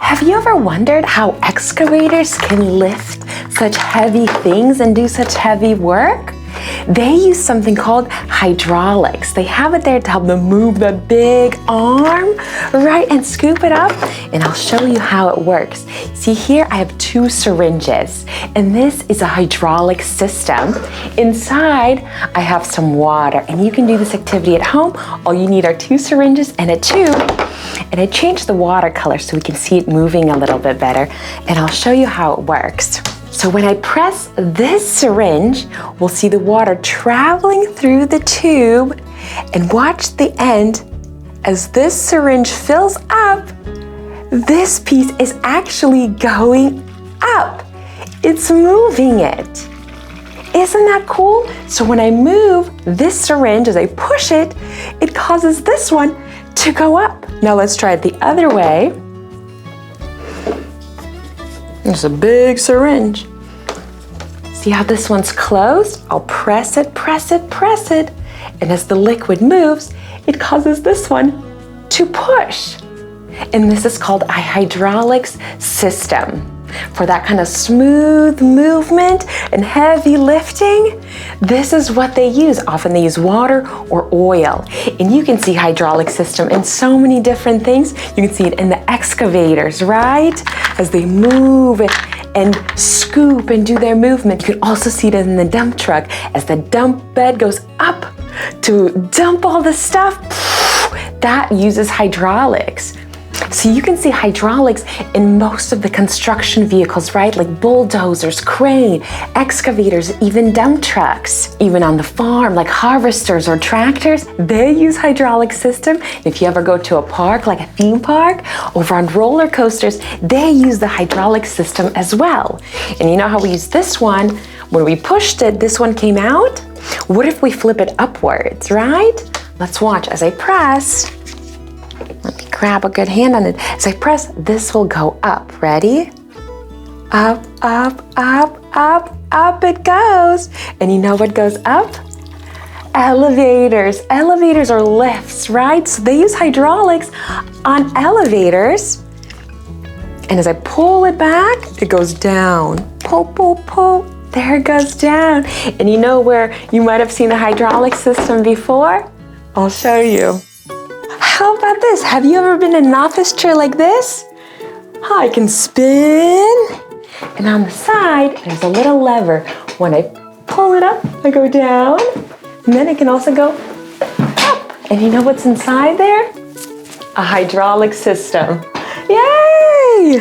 Have you ever wondered how excavators can lift such heavy things and do such heavy work? They use something called hydraulics. They have it there to help them move the big arm, right, and scoop it up. And I'll show you how it works. See here, I have 2 syringes, and this is a hydraulic system. Inside, I have some water, and you can do this activity at home. All you need are 2 syringes and a tube. And I changed the water color so we can see it moving a little bit better, and I'll show you how it works. So when I press this syringe, we'll see the water traveling through the tube, and watch the end. As this syringe fills up, this piece is actually going up. It's moving it. Isn't that cool? So when I move this syringe, as I push it, it causes this one to go up. Now let's try it the other way. There's a big syringe. See how this one's closed? I'll press it, press it, press it. And as the liquid moves, it causes this one to push. And this is called a hydraulics system. For that kind of smooth movement and heavy lifting, this is what they use. Often they use water or oil. And you can see hydraulic system in so many different things. You can see it in the excavators, right? As they move and scoop and do their movement. You can also see it in the dump truck as the dump bed goes up to dump all the stuff. That uses hydraulics. So you can see hydraulics in most of the construction vehicles, right? Like bulldozers, crane, excavators, even dump trucks. Even on the farm, like harvesters or tractors, they use hydraulic system. If you ever go to a park, like a theme park, over on roller coasters, they use the hydraulic system as well. And you know how we use this one? When we pushed it, this one came out. What if we flip it upwards, right? Let's watch as I press. Let me grab a good hand on it. As I press, this will go up. Ready? Up, up, up, up, up it goes. And you know what goes up? Elevators. Elevators are lifts, right? So they use hydraulics on elevators. And as I pull it back, it goes down. Pull, pull, pull. There it goes down. And you know where you might have seen the hydraulic system before? I'll show you. How about this? Have you ever been in an office chair like this? I can spin. And on the side, there's a little lever. When I pull it up, I go down. And then it can also go up. And you know what's inside there? A hydraulic system. Yay!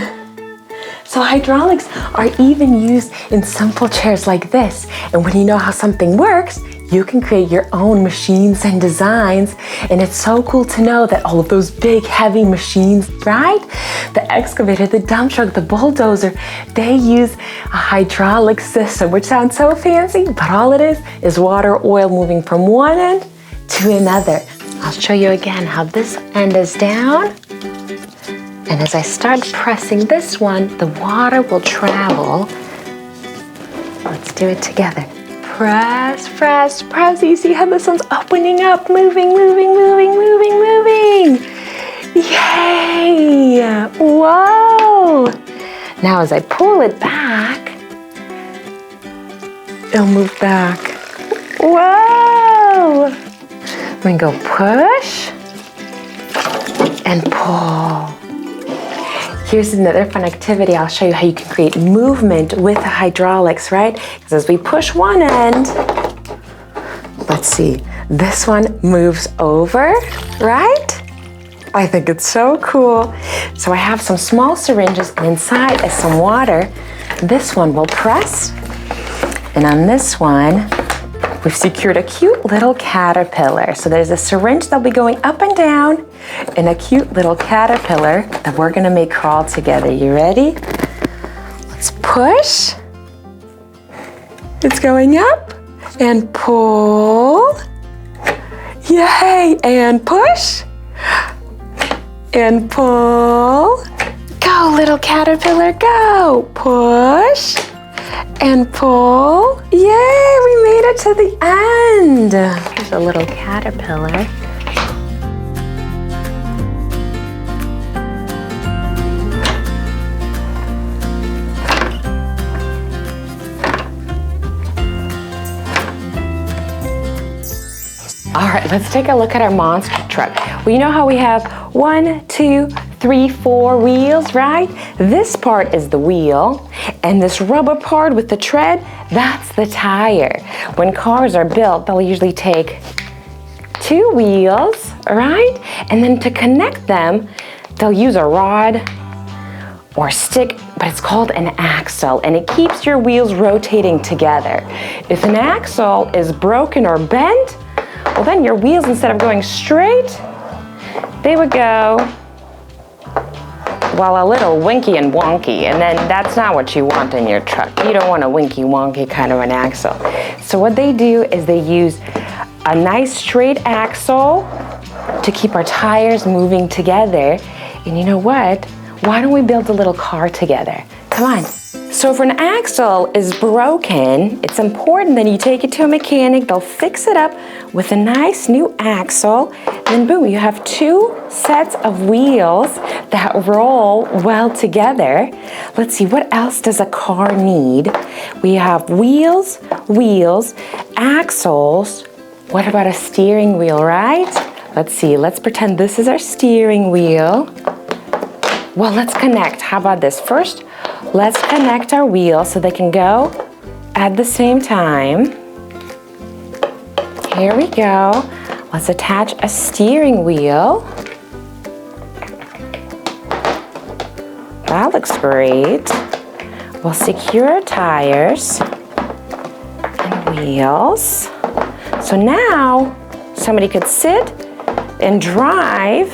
So hydraulics are even used in simple chairs like this. And when you know how something works, you can create your own machines and designs. And it's so cool to know that all of those big, heavy machines, right? The excavator, the dump truck, the bulldozer, they use a hydraulic system, which sounds so fancy, but all it is water or oil moving from one end to another. I'll show you again how this end is down. And as I start pressing this one, the water will travel. Let's do it together. Press, press, press. You see how this one's opening up, moving, moving, moving, moving, moving. Yay! Whoa! Now as I pull it back, it'll move back. Whoa! We can go push and pull. Here's another fun activity. I'll show you how you can create movement with the hydraulics, right? Because as we push one end, let's see, this one moves over, right? I think it's so cool. So I have some small syringes, and inside is some water. This one will press, and on this one, we've secured a cute little caterpillar. So there's a syringe that'll be going up and down, and a cute little caterpillar that we're gonna make crawl together. You ready? Let's push. It's going up and pull. Yay! And push and pull. Go, little caterpillar, go. Push and pull. Yay, we made it to the end. There's a little caterpillar. All right, let's take a look at our monster truck. Well, you know how we have 1, 2, 3, 4 wheels, right? This part is the wheel, and this rubber part with the tread, that's the tire. When cars are built, they'll usually take 2 wheels, right? And then to connect them, they'll use a rod or stick, but it's called an axle, and it keeps your wheels rotating together. If an axle is broken or bent, well then your wheels, instead of going straight, they would go, well, a little winky and wonky, and then that's not what you want in your truck. You don't want a winky wonky kind of an axle. So what they do is they use a nice straight axle to keep our tires moving together. And you know what? Why don't we build a little car together? Come on. So if an axle is broken, it's important that you take it to a mechanic. They'll fix it up with a nice new axle. And then boom, you have 2 sets of wheels that roll well together. Let's see, what else does a car need? We have wheels, axles. What about a steering wheel, right? Let's see, let's pretend this is our steering wheel. Well, let's connect. How about this? First, let's connect our wheels so they can go at the same time. Here we go. Let's attach a steering wheel. That looks great. We'll secure our tires and wheels. So now somebody could sit and drive.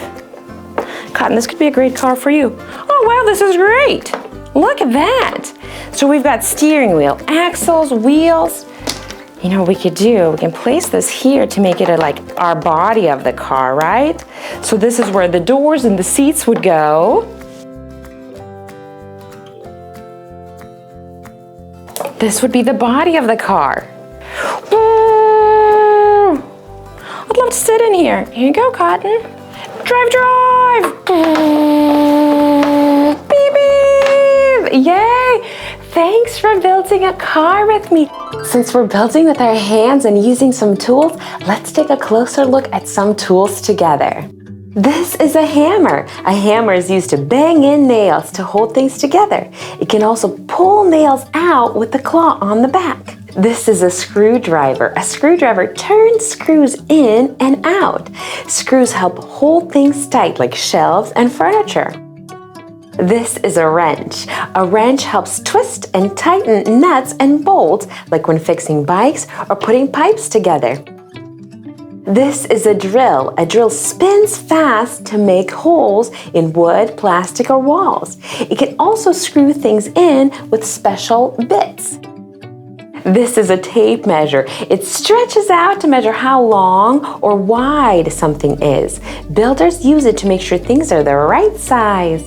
Cotton, this could be a great car for you. Oh wow, this is great. Look at that. So we've got steering wheel, axles, wheels. You know what we could do? We can place this here to make it like our body of the car, right? So this is where the doors and the seats would go. This would be the body of the car. I'd love to sit in here. Here you go, Cotton. Drive, drive! Beep, beep! Yay! Thanks for building a car with me. Since we're building with our hands and using some tools, let's take a closer look at some tools together. This is a hammer. A hammer is used to bang in nails to hold things together. It can also pull nails out with the claw on the back. This is a screwdriver. A screwdriver turns screws in and out. Screws help hold things tight like shelves and furniture. This is a wrench. A wrench helps twist and tighten nuts and bolts like when fixing bikes or putting pipes together. This is a drill. A drill spins fast to make holes in wood, plastic, or walls. It can also screw things in with special bits. This is a tape measure. It stretches out to measure how long or wide something is. Builders use it to make sure things are the right size.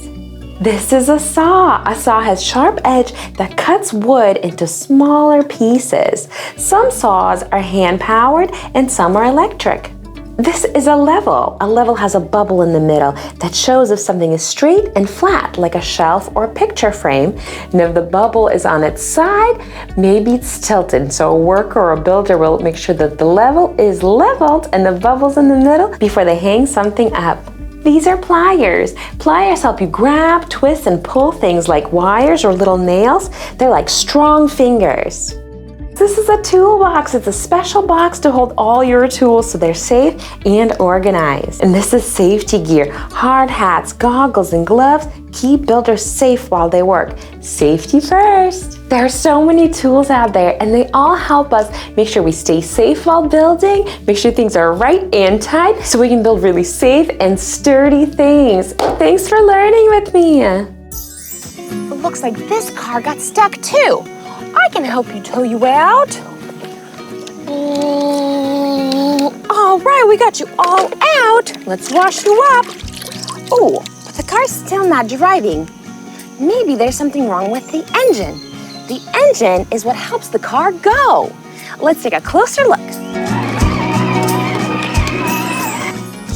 This is a saw. A saw has sharp edge that cuts wood into smaller pieces. Some saws are hand-powered and some are electric. This is a level. A level has a bubble in the middle that shows if something is straight and flat, like a shelf or a picture frame. And if the bubble is on its side, maybe it's tilted. So a worker or a builder will make sure that the level is leveled and the bubble's in the middle before they hang something up. These are pliers. Pliers help you grab, twist, and pull things like wires or little nails. They're like strong fingers. This is a toolbox. It's a special box to hold all your tools so they're safe and organized. And this is safety gear. Hard hats, goggles, and gloves keep builders safe while they work. Safety first. There are so many tools out there and they all help us make sure we stay safe while building, make sure things are right and tight so we can build really safe and sturdy things. Thanks for learning with me. It looks like this car got stuck too. I can help you tow you out. All right, we got you all out. Let's wash you up. Oh, but the car's still not driving. Maybe there's something wrong with the engine. The engine is what helps the car go. Let's take a closer look.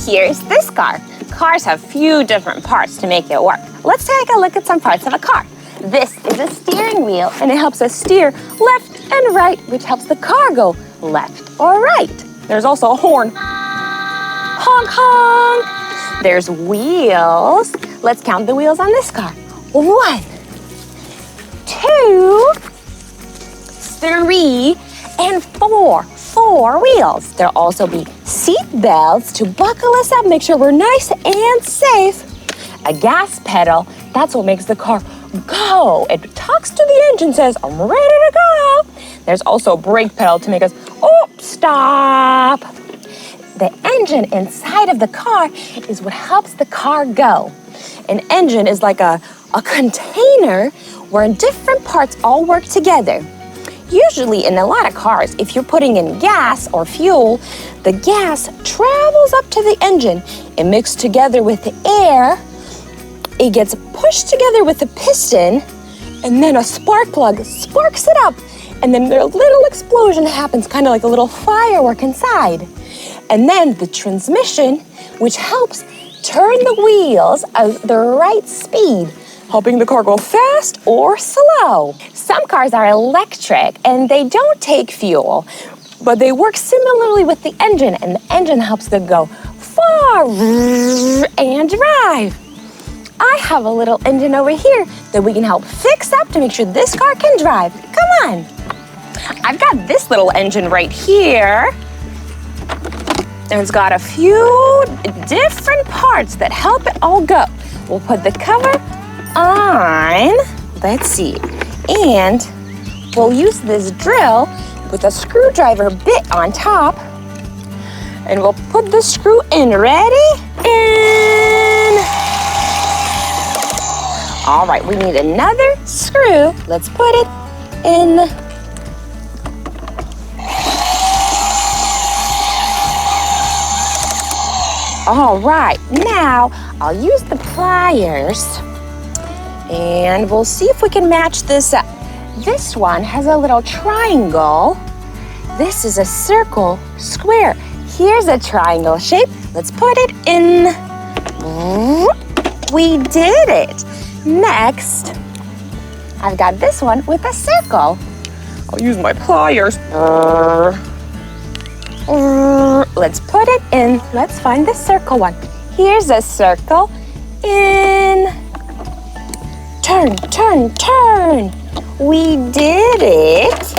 Here's this car. Cars have few different parts to make it work. Let's take a look at some parts of a car. This is a steering wheel, and it helps us steer left and right, which helps the car go left or right. There's also a horn. Honk, honk. There's wheels. Let's count the wheels on this car. 1, 2, 3, and 4. 4 wheels. There'll also be seat belts to buckle us up, make sure we're nice and safe. A gas pedal, that's what makes the car go. It talks to the engine, says, I'm ready to go. There's also a brake pedal to make us, stop. The engine inside of the car is what helps the car go. An engine is like a container where different parts all work together. Usually in a lot of cars, if you're putting in gas or fuel, the gas travels up to the engine. It mixes together with the air. It gets pushed together with the piston, and then a spark plug sparks it up. And then a little explosion happens, kind of like a little firework inside. And then the transmission, which helps turn the wheels at the right speed, helping the car go fast or slow. Some cars are electric and they don't take fuel, but they work similarly with the engine, and the engine helps them go far and drive. I have a little engine over here that we can help fix up to make sure this car can drive. Come on. I've got this little engine right here. And it's got a few different parts that help it all go. We'll put the cover on, let's see, and we'll use this drill with a screwdriver bit on top, and we'll put the screw in. Ready? In. All right, we need another screw. Let's put it in. All right, now I'll use the pliers and we'll see if we can match this up. This one has a little triangle. This is a circle, square. Here's a triangle shape. Let's put it in. We did it. Next, I've got this one with a circle. I'll use my pliers. Let's put it in. Let's find the circle one. Here's a circle. In. Turn, turn, turn. We did it.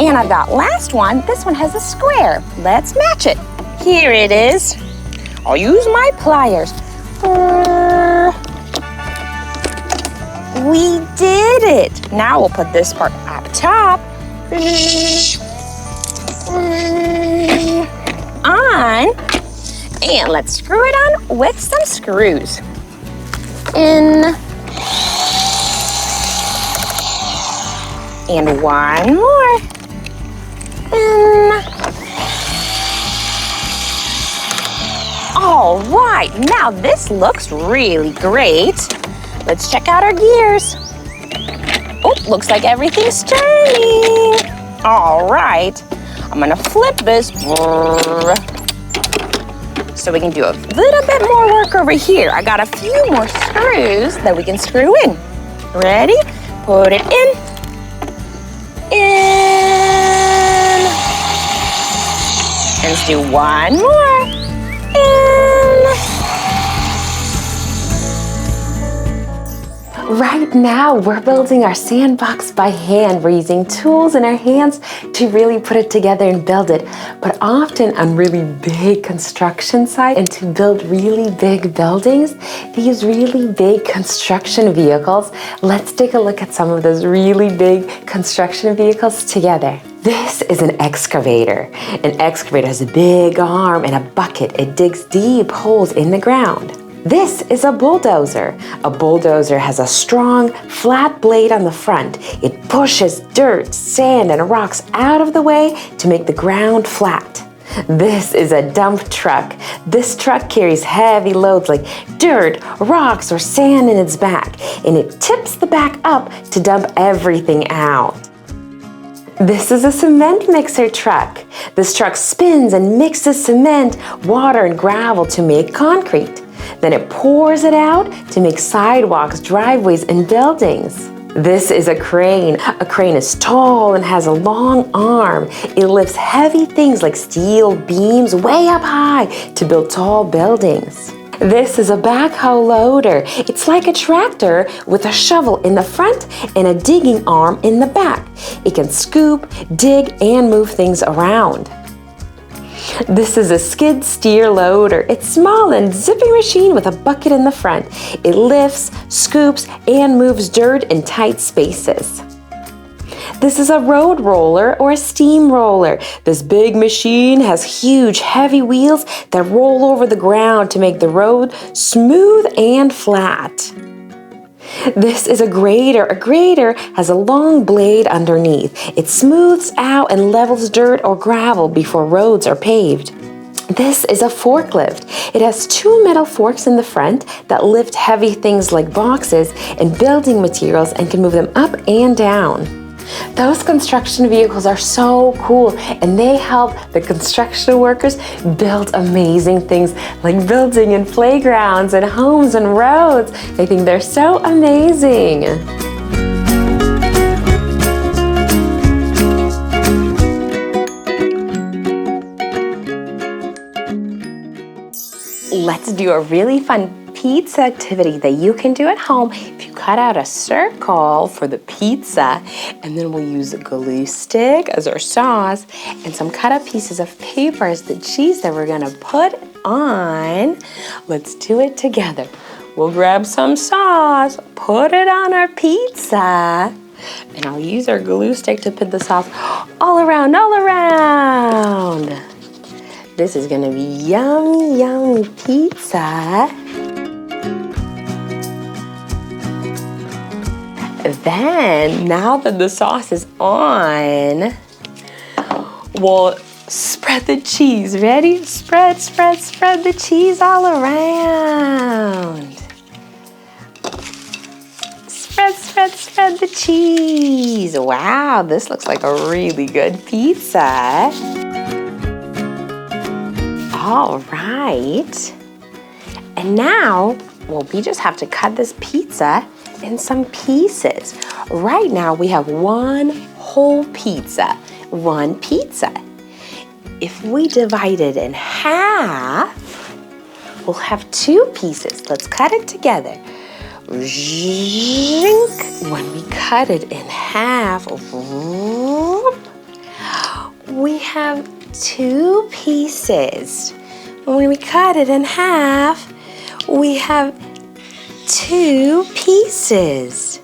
And I've got last one. This one has a square. Let's match it. Here it is. I'll use my pliers. We did it. Now we'll put this part up top. On, and let's screw it on with some screws. In, and one more. In. All right, now this looks really great. Let's check out our gears. Oh, looks like everything's turning. All right. I'm gonna flip this so we can do a little bit more work over here. I got a few more screws that we can screw in. Ready? Put it in. In. And let's do one more. In. Right now, we're building our sandbox by hand. We're using tools in our hands to really put it together and build it. But often on really big construction sites and to build really big buildings, they use really big construction vehicles. Let's take a look at some of those really big construction vehicles together. This is an excavator. An excavator has a big arm and a bucket. It digs deep holes in the ground. This is a bulldozer. A bulldozer has a strong, flat blade on the front. It pushes dirt, sand, and rocks out of the way to make the ground flat. This is a dump truck. This truck carries heavy loads like dirt, rocks, or sand in its back, and it tips the back up to dump everything out. This is a cement mixer truck. This truck spins and mixes cement, water, and gravel to make concrete. Then it pours it out to make sidewalks, driveways, and buildings. This is a crane. A crane is tall and has a long arm. It lifts heavy things like steel beams way up high to build tall buildings. This is a backhoe loader. It's like a tractor with a shovel in the front and a digging arm in the back. It can scoop, dig, and move things around. This is a skid steer loader. It's small and zippy machine with a bucket in the front. It lifts, scoops, and moves dirt in tight spaces. This is a road roller or a steam roller. This big machine has huge, heavy wheels that roll over the ground to make the road smooth and flat. This is a grader. A grader has a long blade underneath. It smooths out and levels dirt or gravel before roads are paved. This is a forklift. It has two metal forks in the front that lift heavy things like boxes and building materials and can move them up and down. Those construction vehicles are so cool, and they help the construction workers build amazing things like building and playgrounds and homes and roads. I think they're so amazing. Let's do a really fun pizza activity that you can do at home. If you cut out a circle for the pizza, and then we'll use a glue stick as our sauce and some cut up pieces of paper as the cheese that we're gonna put on. Let's do it together. We'll grab some sauce, put it on our pizza, and I'll use our glue stick to put the sauce all around, all around. This is gonna be yummy, yummy pizza. Then, now that the sauce is on, we'll spread the cheese. Ready? Spread, spread, spread the cheese all around. Spread, spread, spread the cheese. Wow, this looks like a really good pizza. All right. And now, well, we just have to cut this pizza in some pieces. Right now we have one whole pizza, one pizza. If we divide it in half, we'll have two pieces. Let's cut it together. When we cut it in half, we have two pieces. When we cut it in half, we have two pieces.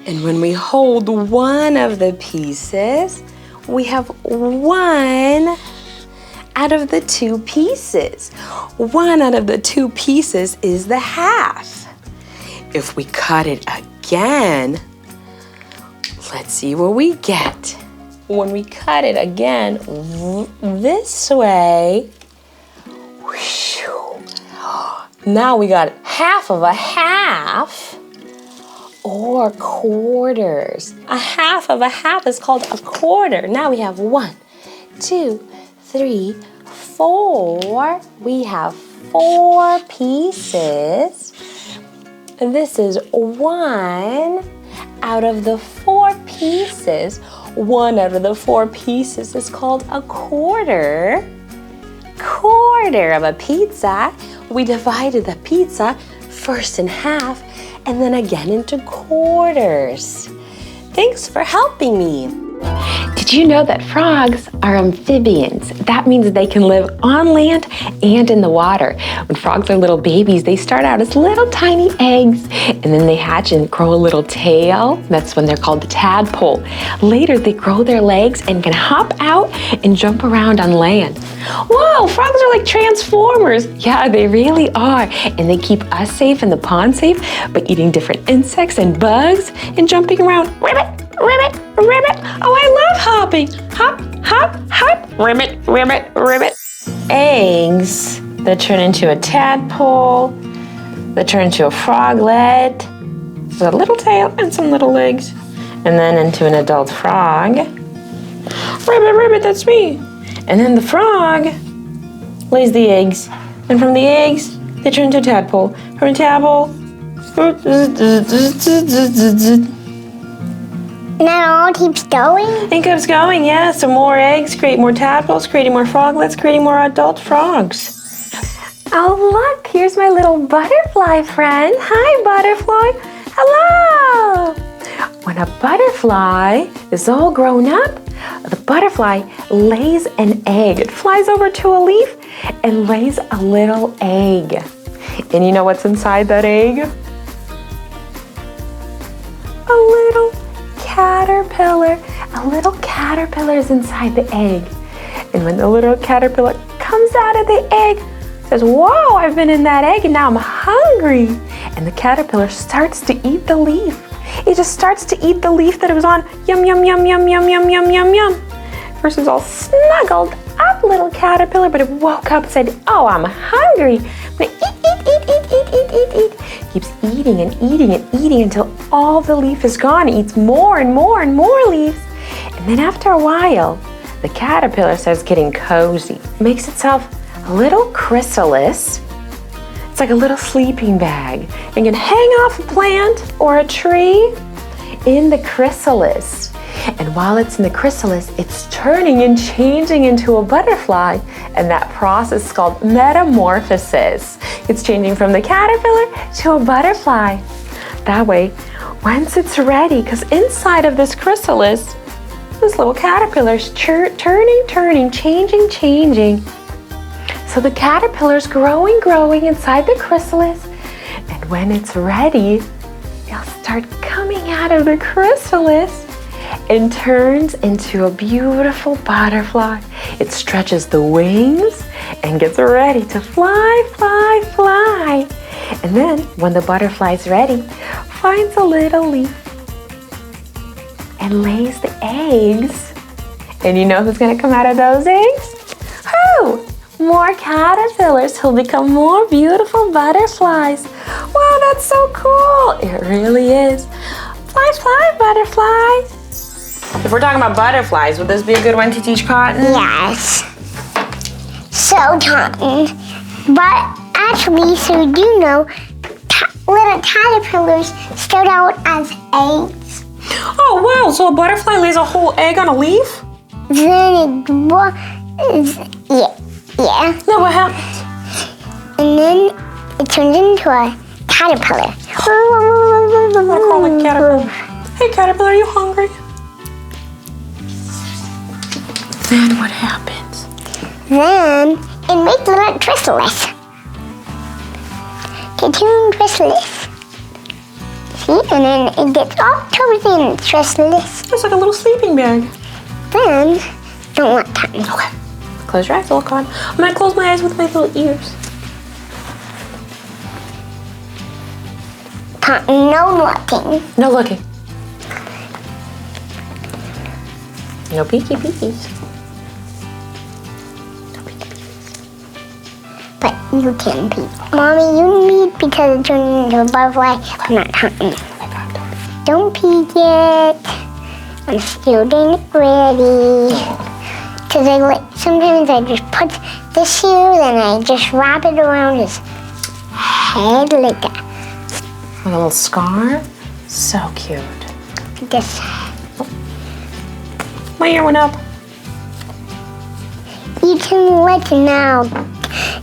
And when we hold one of the pieces, we have one out of the two pieces. One out of the two pieces is the half. If we cut it again, let's see what we get. When we cut it again this way, now we got half of a half, or quarters. A half of a half is called a quarter. Now we have 1, 2, 3, 4. We have 4 pieces. And this is 1 out of the 4 pieces. 1 out of the 4 pieces is called a quarter. Quarter of a pizza. We divided the pizza first in half and then again into quarters. Thanks for helping me. Did you know that frogs are amphibians? That means they can live on land and in the water. When frogs are little babies, they start out as little tiny eggs, and then they hatch and grow a little tail. That's when they're called the tadpole. Later, they grow their legs and can hop out and jump around on land. Whoa, frogs are like transformers. Yeah, they really are. And they keep us safe and the pond safe by eating different insects and bugs and jumping around. Ribbit, ribbit, ribbit. Oh, I love hopping. Hop, hop, hop. Ribbit, ribbit, ribbit. Eggs that turn into a tadpole, that turn into a froglet, with a little tail and some little legs, and then into an adult frog. Ribbit, ribbit, that's me. And then the frog lays the eggs. And from the eggs, they turn into a tadpole. From a tadpole, And that all keeps going? It keeps going, yeah. So more eggs create more tadpoles, creating more froglets, creating more adult frogs. Oh, look, here's my little butterfly friend. Hi, butterfly. Hello. When a butterfly is all grown up, the butterfly lays an egg. It flies over to a leaf and lays a little egg. And you know what's inside that egg? A little caterpillar. A little caterpillar is inside the egg. And when the little caterpillar comes out of the egg, says, "Whoa, I've been in that egg and now I'm hungry." And the caterpillar starts to eat the leaf. It just starts to eat the leaf that it was on. Yum, yum, yum, yum, yum, yum, yum, yum, yum. First it was all snuggled up, little caterpillar, but it woke up and said, "Oh, I'm hungry. I'm gonna eat. Keeps eating and eating and eating until all the leaf is gone. It eats more and more and more leaves. And then after a while, the caterpillar starts getting cozy. It makes itself a little chrysalis. It's like a little sleeping bag. You can hang off a plant or a tree in the chrysalis. And while it's in the chrysalis, it's turning and changing into a butterfly. And that process is called metamorphosis. It's changing from the caterpillar to a butterfly. That way, once it's ready, because inside of this chrysalis, this little caterpillar is turning, changing. So the caterpillar's growing inside the chrysalis. And when it's ready, it'll start coming out of the chrysalis and turns into a beautiful butterfly. It stretches the wings and gets ready to fly. And then when the butterfly's ready, finds a little leaf and lays the eggs. And you know who's gonna come out of those eggs? Who? More caterpillars who'll become more beautiful butterflies. Wow, that's so cool. It really is. Fly, butterfly. If we're talking about butterflies, would this be a good one to teach Cotton? Yes. So, Cotton, but actually, so you know, little caterpillars start out as eggs. Oh, wow, so a butterfly lays a whole egg on a leaf? Then it yeah. Now what happens? And then it turns into a caterpillar. I'm gonna call it caterpillar. Hey, caterpillar, are you hungry? Then what happens? Then it makes a little chrysalis. Cocoon chrysalis. See? And then it gets all covered in chrysalis. It's like a little sleeping bag. Then, don't want time. Okay. Close your eyes, look on. I'm gonna close my eyes with my little ears. No looking. No looking. No peeky peekies. But you can peek. Mommy, you need because it turned into a butterfly. I'm not hunting. Don't peek yet. I'm still getting it ready. Because sometimes I just put this here, then I just wrap it around his head like that. With a little scar. So cute. This. My ear went up. You can let it now.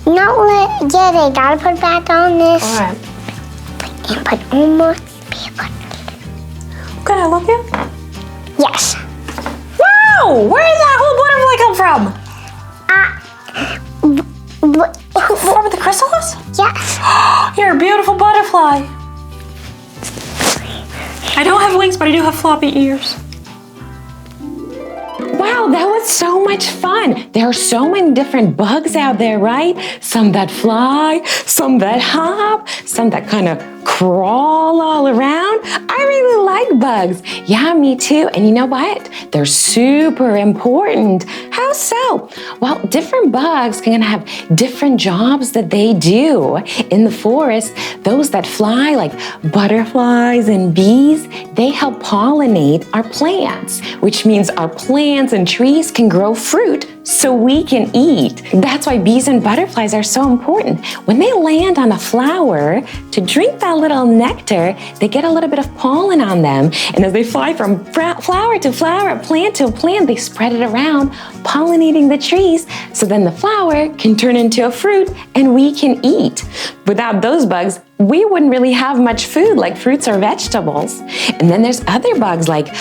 Not let yet. I gotta put back on this. All right. And put almost paper. Can I look at? Yes. Wow! Where did that whole butterfly come from? From the chrysalis? Yes. You're a beautiful butterfly. I don't have wings, but I do have floppy ears. Wow, that was so much fun. There are so many different bugs out there, right? Some that fly, some that hop, some that kind of crawl all around. I really like bugs. Yeah, me too. And you know what? They're super important. How so? Well, different bugs can have different jobs that they do. In the forest, those that fly, like butterflies and bees, they help pollinate our plants, which means our plants and trees can grow fruit so we can eat. That's why bees and butterflies are so important. When they land on a flower to drink that little nectar, they get a little bit of pollen on them. And as they fly from flower to flower, plant to plant, they spread it around, pollinating the trees. So then the flower can turn into a fruit and we can eat. Without those bugs, we wouldn't really have much food like fruits or vegetables. And then there's other bugs like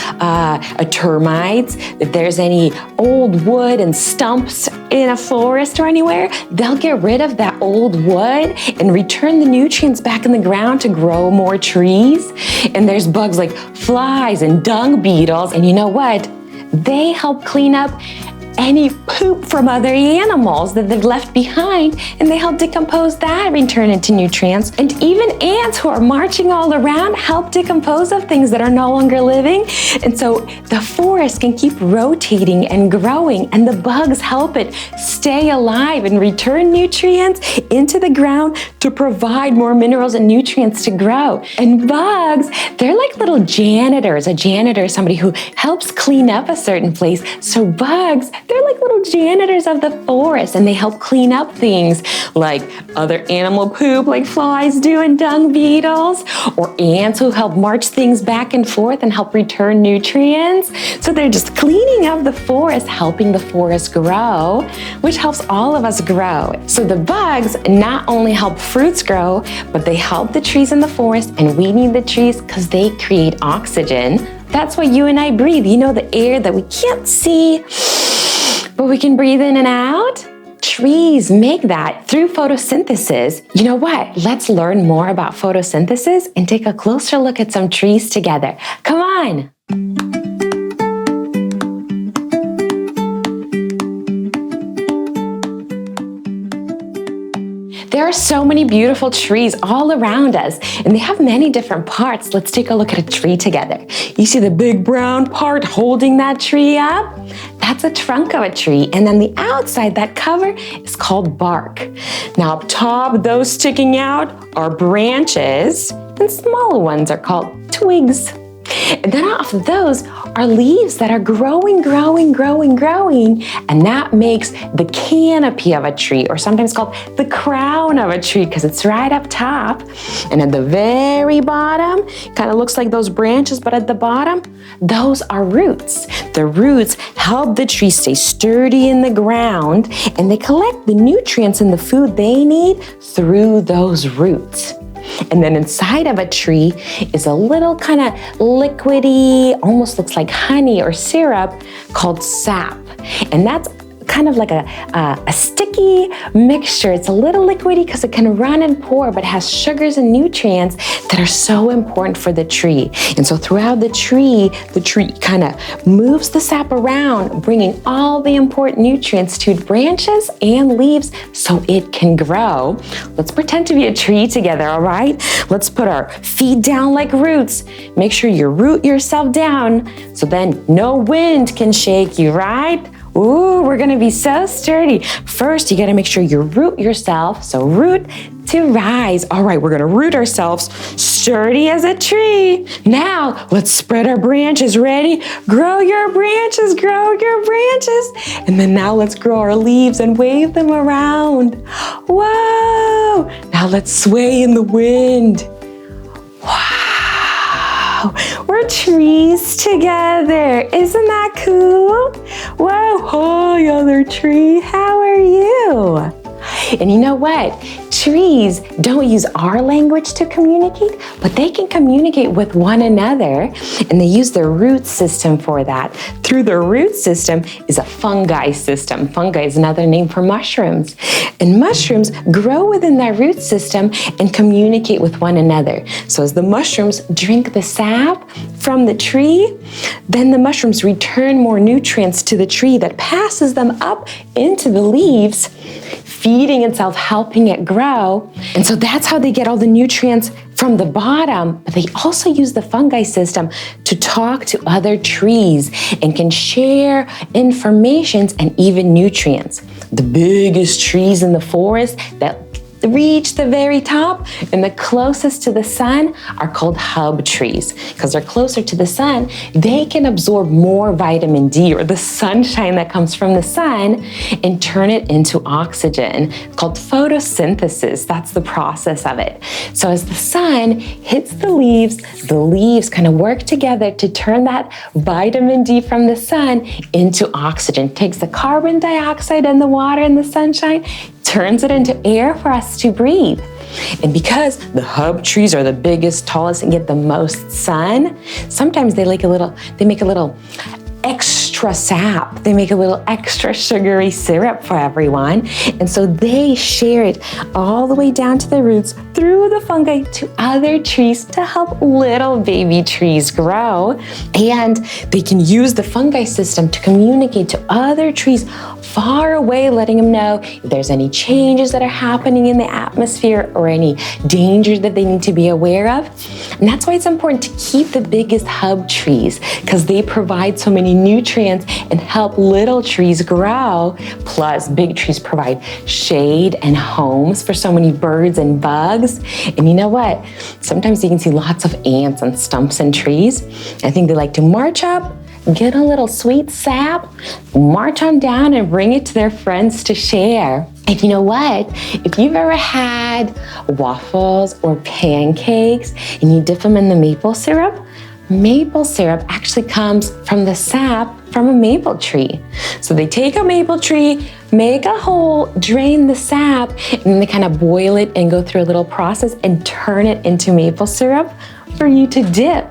termites. If there's any old wood and stumps in a forest or anywhere, they'll get rid of that old wood and return the nutrients back in the ground to grow more trees. And there's bugs like flies and dung beetles. And you know what? They help clean up any poop from other animals that they've left behind, and they help decompose that, return into nutrients. And even ants who are marching all around help decompose of things that are no longer living. And so the forest can keep rotating and growing, and the bugs help it stay alive and return nutrients into the ground to provide more minerals and nutrients to grow. And bugs, they're like little janitors. A janitor is somebody who helps clean up a certain place. So bugs, they're like little janitors of the forest, and they help clean up things like other animal poop like flies do and dung beetles, or ants who help march things back and forth and help return nutrients. So they're just cleaning up the forest, helping the forest grow, which helps all of us grow. So the bugs not only help fruits grow, but they help the trees in the forest, and we need the trees because they create oxygen. That's why you and I breathe. You know, the air that we can't see, but we can breathe in and out? Trees make that through photosynthesis. You know what? Let's learn more about photosynthesis and take a closer look at some trees together. Come on. There are so many beautiful trees all around us, and they have many different parts. Let's take a look at a tree together. You see the big brown part holding that tree up? That's a trunk of a tree, and then the outside, that cover, is called bark. Now up top, those sticking out are branches, and smaller ones are called twigs. And then off of those are leaves that are growing, and that makes the canopy of a tree, or sometimes called the crown of a tree, because it's right up top. And at the very bottom, kind of looks like those branches, but at the bottom, those are roots. The roots help the tree stay sturdy in the ground, and they collect the nutrients and the food they need through those roots. And then inside of a tree is a little kind of liquidy, almost looks like honey or syrup, called sap. And that's kind of like a sticky mixture. It's a little liquidy because it can run and pour, but has sugars and nutrients that are so important for the tree. And so throughout the tree kind of moves the sap around, bringing all the important nutrients to branches and leaves so it can grow. Let's pretend to be a tree together, all right? Let's put our feet down like roots. Make sure you root yourself down so then no wind can shake you, right? Ooh, we're gonna be so sturdy. First, you gotta make sure you root yourself. So root to rise. All right, we're gonna root ourselves sturdy as a tree. Now, let's spread our branches. Ready? Grow your branches, grow your branches. And then now let's grow our leaves and wave them around. Whoa! Now let's sway in the wind. Wow! We're trees together. Isn't that cool? Whoa, hi, other tree. How are you? And you know what? Trees don't use our language to communicate, but they can communicate with one another, and they use their root system for that. Through their root system is a fungi system. Fungi is another name for mushrooms. And mushrooms grow within that root system and communicate with one another. So as the mushrooms drink the sap from the tree, then the mushrooms return more nutrients to the tree that passes them up into the leaves, feeding itself, helping it grow. And so that's how they get all the nutrients from the bottom. But they also use the fungi system to talk to other trees and can share information and even nutrients. The biggest trees in the forest that reach the very top, and the closest to the sun are called hub trees. Because they're closer to the sun, they can absorb more vitamin D, or the sunshine that comes from the sun, and turn it into oxygen. It's called photosynthesis. That's the process of it. So as the sun hits the leaves kind of work together to turn that vitamin D from the sun into oxygen. It takes the carbon dioxide and the water and the sunshine, turns it into air for us to breathe. And because the hub trees are the biggest, tallest, and get the most sun, sometimes they make a little extra sap. They make a little extra sugary syrup for everyone. And so they share it all the way down to the roots through the fungi to other trees to help little baby trees grow. And they can use the fungi system to communicate to other trees far away, letting them know if there's any changes that are happening in the atmosphere or any dangers that they need to be aware of. And that's why it's important to keep the biggest hub trees, because they provide so many nutrients and help little trees grow. Plus, big trees provide shade and homes for so many birds and bugs. And you know what? Sometimes you can see lots of ants on stumps and trees. I think they like to march up, get a little sweet sap, march on down and bring it to their friends to share. And you know what? If you've ever had waffles or pancakes and you dip them in the maple syrup actually comes from the sap from a maple tree. So they take a maple tree, make a hole, drain the sap, and then they kind of boil it and go through a little process and turn it into maple syrup for you to dip.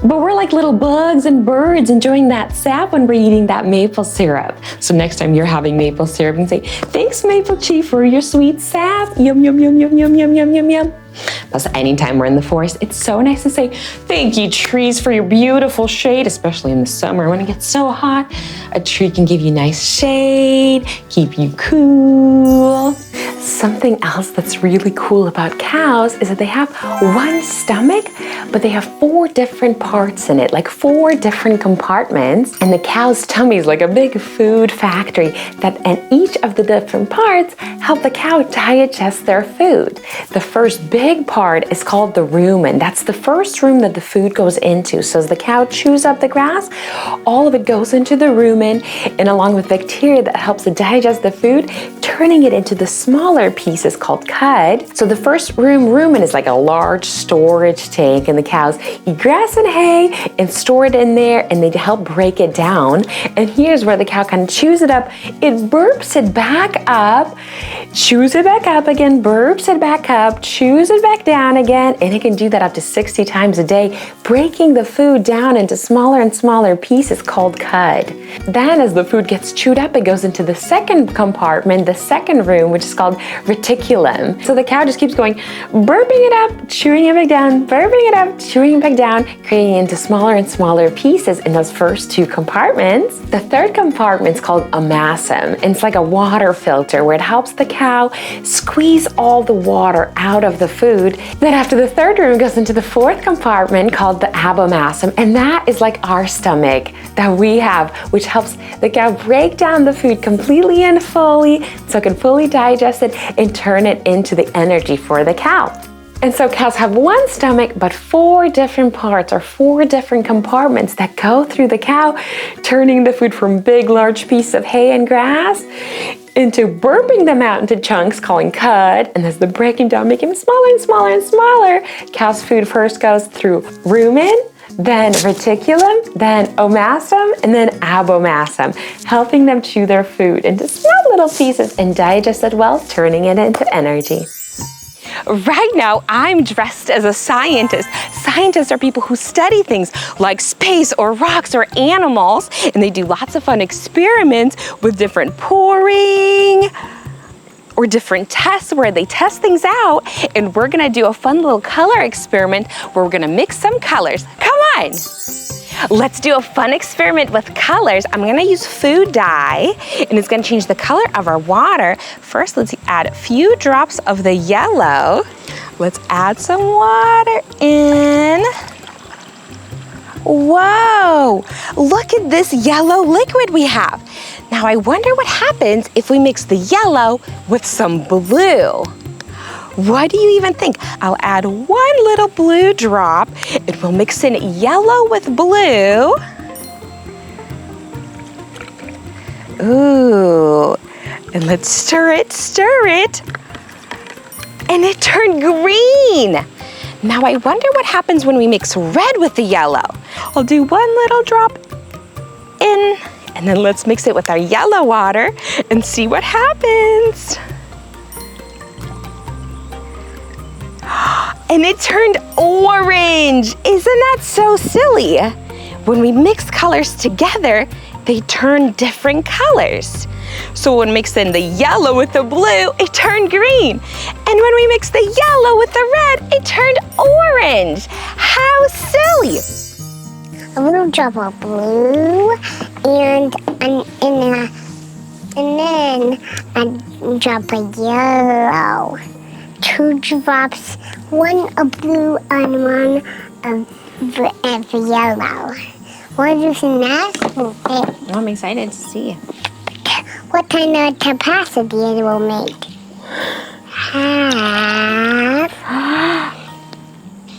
But we're like little bugs and birds enjoying that sap when we're eating that maple syrup. So next time you're having maple syrup, you can say, "Thanks, maple tree, for your sweet sap. Yum, yum, yum, yum, yum, yum, yum, yum, yum." Plus, anytime we're in the forest, it's so nice to say, "Thank you, trees, for your beautiful shade," especially in the summer when it gets so hot. A tree can give you nice shade, keep you cool. Something else that's really cool about cows is that they have one stomach, but they have 4 different parts in it, like 4 different compartments. And the cow's tummy is like a big food factory and each of the different parts help the cow digest their food. The first big part is called the rumen. That's the first room that the food goes into. So as the cow chews up the grass, all of it goes into the rumen, and along with bacteria that helps it digest the food, turning it into the smaller pieces called cud. So the first rumen is like a large storage tank, and the cows eat grass and hay and store it in there, and they help break it down. And here's where the cow kind of chews it up. It burps it back up, chews it back up again, burps it back up, chews it back down again, and it can do that up to 60 times a day, breaking the food down into smaller and smaller pieces called cud. Then as the food gets chewed up, it goes into the second compartment, the second room, which is called reticulum. So the cow just keeps going, burping it up, chewing it back down, burping it up, chewing it back down, creating it into smaller and smaller pieces in those first 2 compartments. The third compartment is called a masum. It's like a water filter where it helps the cow squeeze all the water out of the food. Then after the third room, it goes into the 4th compartment called the abomasum, and that is like our stomach that we have, which helps the cow break down the food completely and fully so it can fully digest it and turn it into the energy for the cow. And so cows have one stomach, but 4 different parts or 4 different compartments that go through the cow, turning the food from big, large pieces of hay and grass into burping them out into chunks, calling cud, and as the breaking down, making them smaller and smaller and smaller. Cow's food first goes through rumen, then reticulum, then omasum, and then abomasum, helping them chew their food into small little pieces and digest it well, turning it into energy. Right now, I'm dressed as a scientist. Scientists are people who study things like space or rocks or animals, and they do lots of fun experiments with different pouring or different tests where they test things out. And we're gonna do a fun little color experiment where we're gonna mix some colors. Come on. Let's do a fun experiment with colors. I'm gonna use food dye, and it's gonna change the color of our water. First, let's add a few drops of the yellow. Let's add some water in. Whoa, look at this yellow liquid we have. Now I wonder what happens if we mix the yellow with some blue. What do you even think? I'll add one little blue drop. It will mix in yellow with blue. Ooh, and let's stir it. And it turned green. Now I wonder what happens when we mix red with the yellow. I'll do one little drop in, and then let's mix it with our yellow water and see what happens. And it turned orange. Isn't that so silly? When we mix colors together, they turn different colors. So when we mix in the yellow with the blue, it turned green. And when we mix the yellow with the red, it turned orange. How silly. A little drop of blue and then a drop of yellow. 2 drops, one of blue and one of yellow. What do you think that will make? I'm excited to see. What kind of capacity it will make? Half.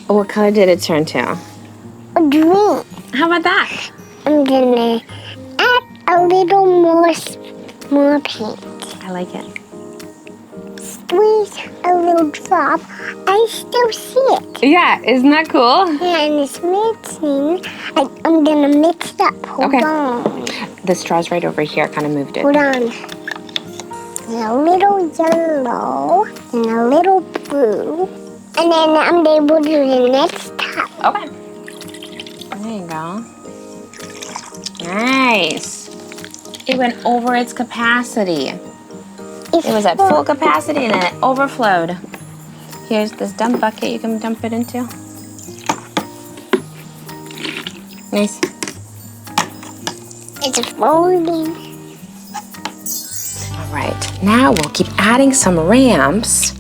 What color did it turn to? Green. How about that? I'm gonna add a little more paint. I like it. Squeeze a little drop. I still see it. Yeah, isn't that cool? Yeah, and it's mixing. I'm gonna mix it up. Hold on. The straw's right over here. I kind of moved it. Hold on. And a little yellow and a little blue. And then I'm able to do the next step. Okay. There you go. Nice. It went over its capacity. It was at full capacity and then it overflowed. Here's this dump bucket you can dump it into. Nice. It's folding. All right, now we'll keep adding some ramps.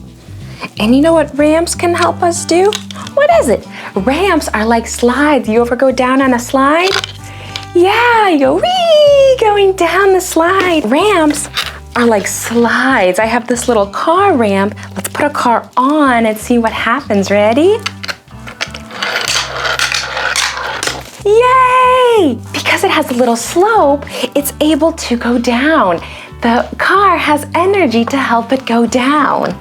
And you know what ramps can help us do? What is it? Ramps are like slides. You ever go down on a slide? Yeah, you go wee, going down the slide. Ramps are like slides. I have this little car ramp. Let's put a car on and see what happens. Ready? Yay! Because it has a little slope, it's able to go down. The car has energy to help it go down.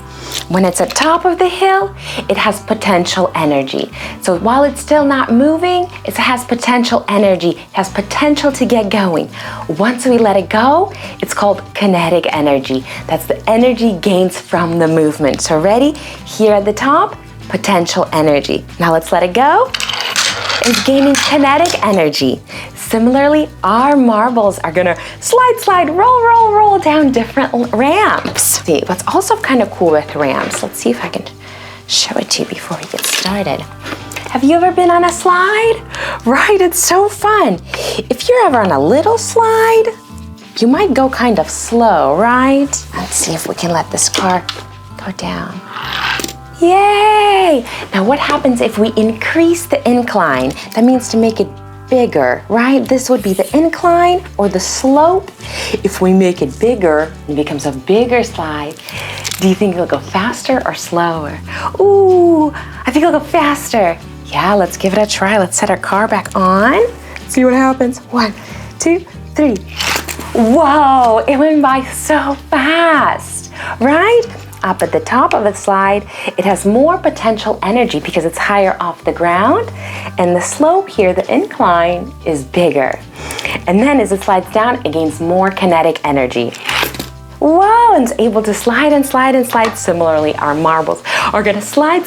When it's at top of the hill, it has potential energy. So while it's still not moving, it has potential energy, it has potential to get going. Once we let it go, it's called kinetic energy. That's the energy gains from the movement. So ready? Here at the top, potential energy. Now let's let it go. It's gaining kinetic energy. Similarly, our marbles are gonna slide, roll down different ramps. See, what's also kind of cool with ramps, let's see if I can show it to you before we get started. Have you ever been on a slide? Right, it's so fun. If you're ever on a little slide, you might go kind of slow, right? Let's see if we can let this car go down. Yay! Now what happens if we increase the incline? That means to make it bigger, right? This would be the incline or the slope. If we make it bigger, it becomes a bigger slide. Do you think it'll go faster or slower? Ooh, I think it'll go faster. Yeah, let's give it a try. Let's set our car back on. See what happens. 1, 2, 3. Whoa, it went by so fast, right? Up at the top of the slide, it has more potential energy because it's higher off the ground, and the slope here, the incline, is bigger. And then as it slides down, it gains more kinetic energy. Whoa, and it's able to slide and slide and slide. Similarly, our marbles are gonna slide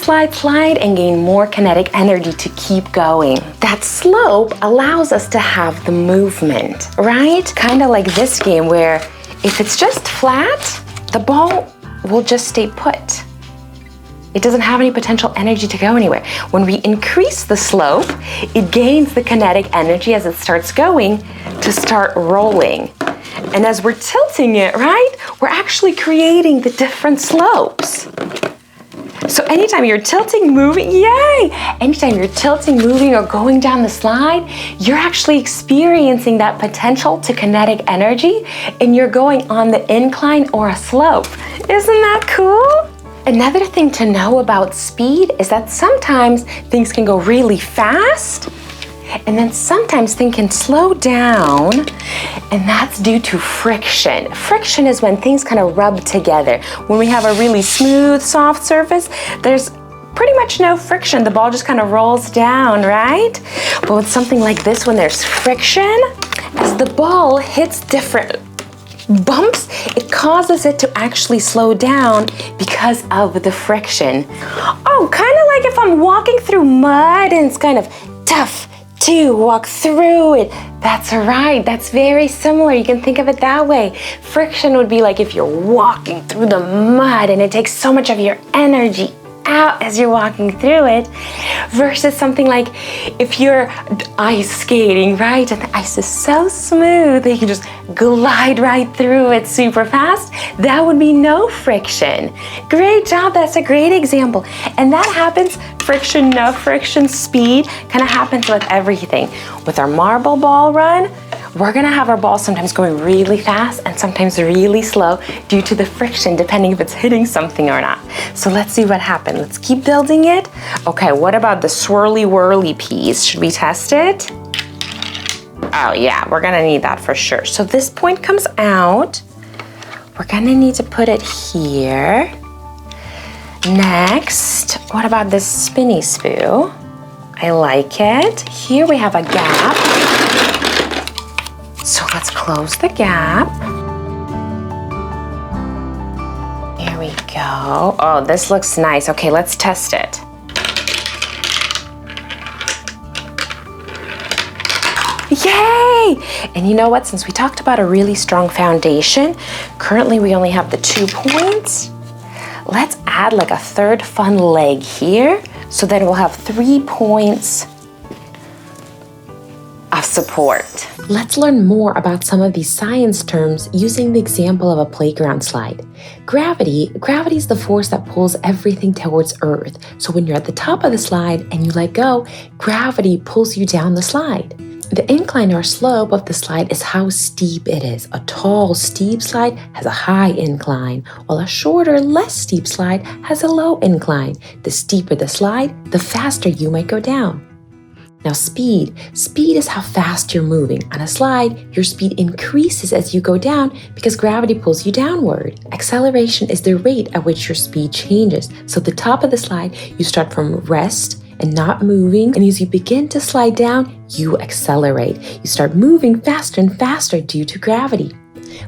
and gain more kinetic energy to keep going. That slope allows us to have the movement, right? Kind of like this game where if it's just flat, the ball will just stay put. It doesn't have any potential energy to go anywhere. When we increase the slope, it gains the kinetic energy as it starts going to start rolling. And as we're tilting it, right, we're actually creating the different slopes. So anytime you're tilting, moving, yay! Anytime you're tilting, moving, or going down the slide, you're actually experiencing that potential to kinetic energy, and you're going on the incline or a slope. Isn't that cool? Another thing to know about speed is that sometimes things can go really fast, and then sometimes things can slow down, and that's due to friction. Friction is when things kind of rub together. When we have a really smooth, soft surface, there's pretty much no friction. The ball just kind of rolls down, right? But with something like this, when there's friction, as the ball hits different bumps, it causes it to actually slow down because of the friction. Oh, kind of like if I'm walking through mud and it's kind of tough to walk through it. That's right, that's very similar. You can think of it that way. Friction would be like if you're walking through the mud and it takes so much of your energy out as you're walking through it, versus something like if you're ice skating, right? And the ice is so smooth that you can just glide right through it super fast. That would be no friction. Great job, that's a great example. And that happens, friction, no friction, speed, kind of happens with everything. With our marble ball run, we're gonna have our ball sometimes going really fast and sometimes really slow due to the friction, depending if it's hitting something or not. So let's see what happened. Let's keep building it. Okay, what about the swirly whirly piece? Should we test it? Oh yeah, we're gonna need that for sure. So this point comes out. We're gonna need to put it here. Next, what about this spinny spoo? I like it. Here we have a gap. So let's close the gap. Here we go. Oh, this looks nice. Okay, let's test it. Yay! And you know what? Since we talked about a really strong foundation, currently we only have the 2 points. Let's add like a third fun leg here. So then we'll have 3 points of support. Let's learn more about some of these science terms using the example of a playground slide. Gravity is the force that pulls everything towards Earth. So when you're at the top of the slide and you let go, gravity pulls you down the slide. The incline or slope of the slide is how steep it is. A tall, steep slide has a high incline, while a shorter, less steep slide has a low incline. The steeper the slide, the faster you might go down. Now speed is how fast you're moving. On a slide, your speed increases as you go down because gravity pulls you downward. Acceleration is the rate at which your speed changes. So at the top of the slide, you start from rest and not moving, and as you begin to slide down, you accelerate. You start moving faster and faster due to gravity.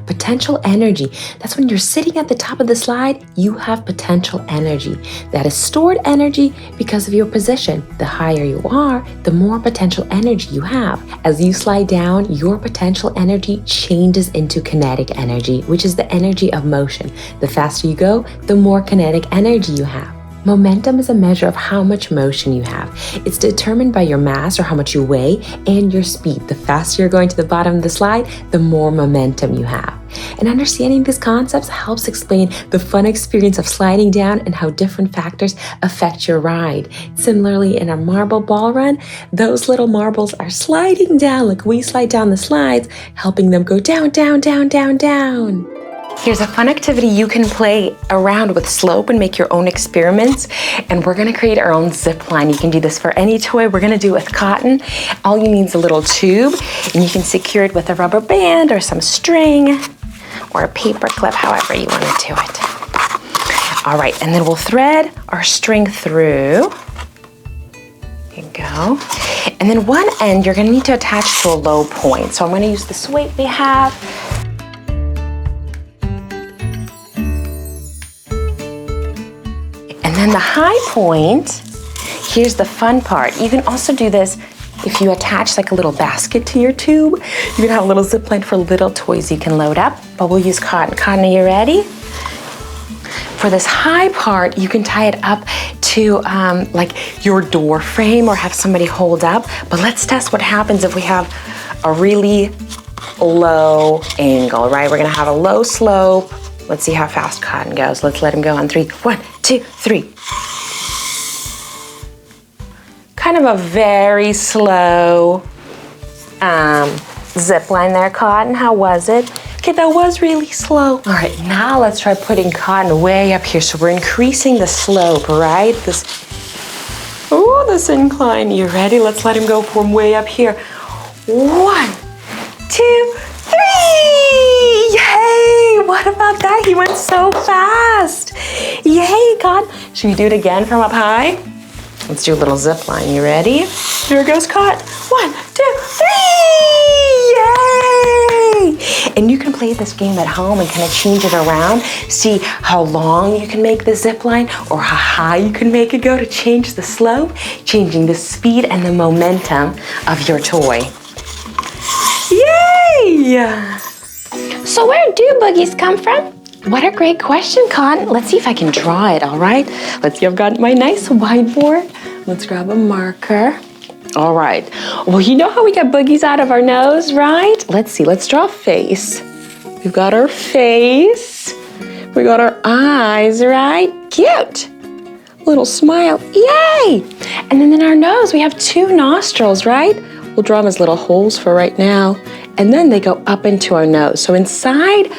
Potential energy, that's when you're sitting at the top of the slide, you have potential energy. That is stored energy because of your position. The higher you are, the more potential energy you have. As you slide down, your potential energy changes into kinetic energy, which is the energy of motion. The faster you go, the more kinetic energy you have. Momentum is a measure of how much motion you have. It's determined by your mass or how much you weigh and your speed. The faster you're going to the bottom of the slide, the more momentum you have. And understanding these concepts helps explain the fun experience of sliding down and how different factors affect your ride. Similarly, in our marble ball run, those little marbles are sliding down like we slide down the slides, helping them go down, down, down, down, down. Here's a fun activity you can play around with slope and make your own experiments. And we're gonna create our own zip line. You can do this for any toy. We're gonna do it with cotton. All you need is a little tube, and you can secure it with a rubber band or some string or a paper clip, however you wanna do it. All right, and then we'll thread our string through. There you go. And then one end, you're gonna need to attach to a low point. So I'm gonna use this weight we have. And then the high point, here's the fun part. You can also do this if you attach like a little basket to your tube. You can have a little zip line for little toys you can load up, but we'll use cotton. Cotton, are you ready? For this high part, you can tie it up to like your door frame or have somebody hold up. But let's test what happens if we have a really low angle, right? We're gonna have a low slope. Let's see how fast cotton goes. Let's let him go on 3. 1, 2, 3. Kind of a very slow zip line there, Cotton. How was it? it, that was really slow. All right, now let's try putting cotton way up here. So we're increasing the slope, right? This incline. You ready? Let's let him go from way up here. 1, 2, 3! Yay! What about that? He went so fast. Yay, Cotton. Should we do it again from up high? Let's do a little zip line. You ready? Here goes Cotton. 1, 2, 3! Yay! And you can play this game at home and kind of change it around. See how long you can make the zip line or how high you can make it go to change the slope, changing the speed and the momentum of your toy. Yay! So where do boogies come from? What a great question, Cotton. Let's see if I can draw it, all right? Let's see, I've got my nice whiteboard. Let's grab a marker. All right. Well, you know how we get boogies out of our nose, right? Let's see, let's draw a face. We've got our face. We got our eyes, right? Cute. Little smile, yay! And then in our nose, we have 2 nostrils, right? We'll draw them as little holes for right now. And then they go up into our nose. So inside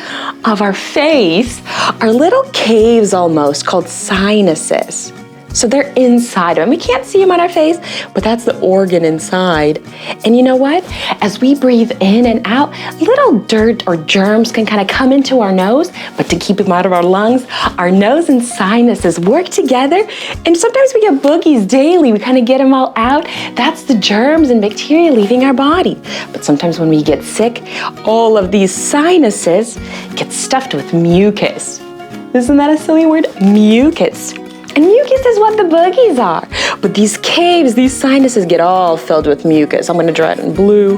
of our face are little caves almost called sinuses. So they're inside of them. We can't see them on our face, but that's the organ inside. And you know what? As we breathe in and out, little dirt or germs can kind of come into our nose, but to keep them out of our lungs, our nose and sinuses work together. And sometimes we get boogies daily. We kind of get them all out. That's the germs and bacteria leaving our body. But sometimes when we get sick, all of these sinuses get stuffed with mucus. Isn't that a silly word? Mucus. And mucus is what the boogies are. But these caves, these sinuses get all filled with mucus. I'm gonna draw it in blue.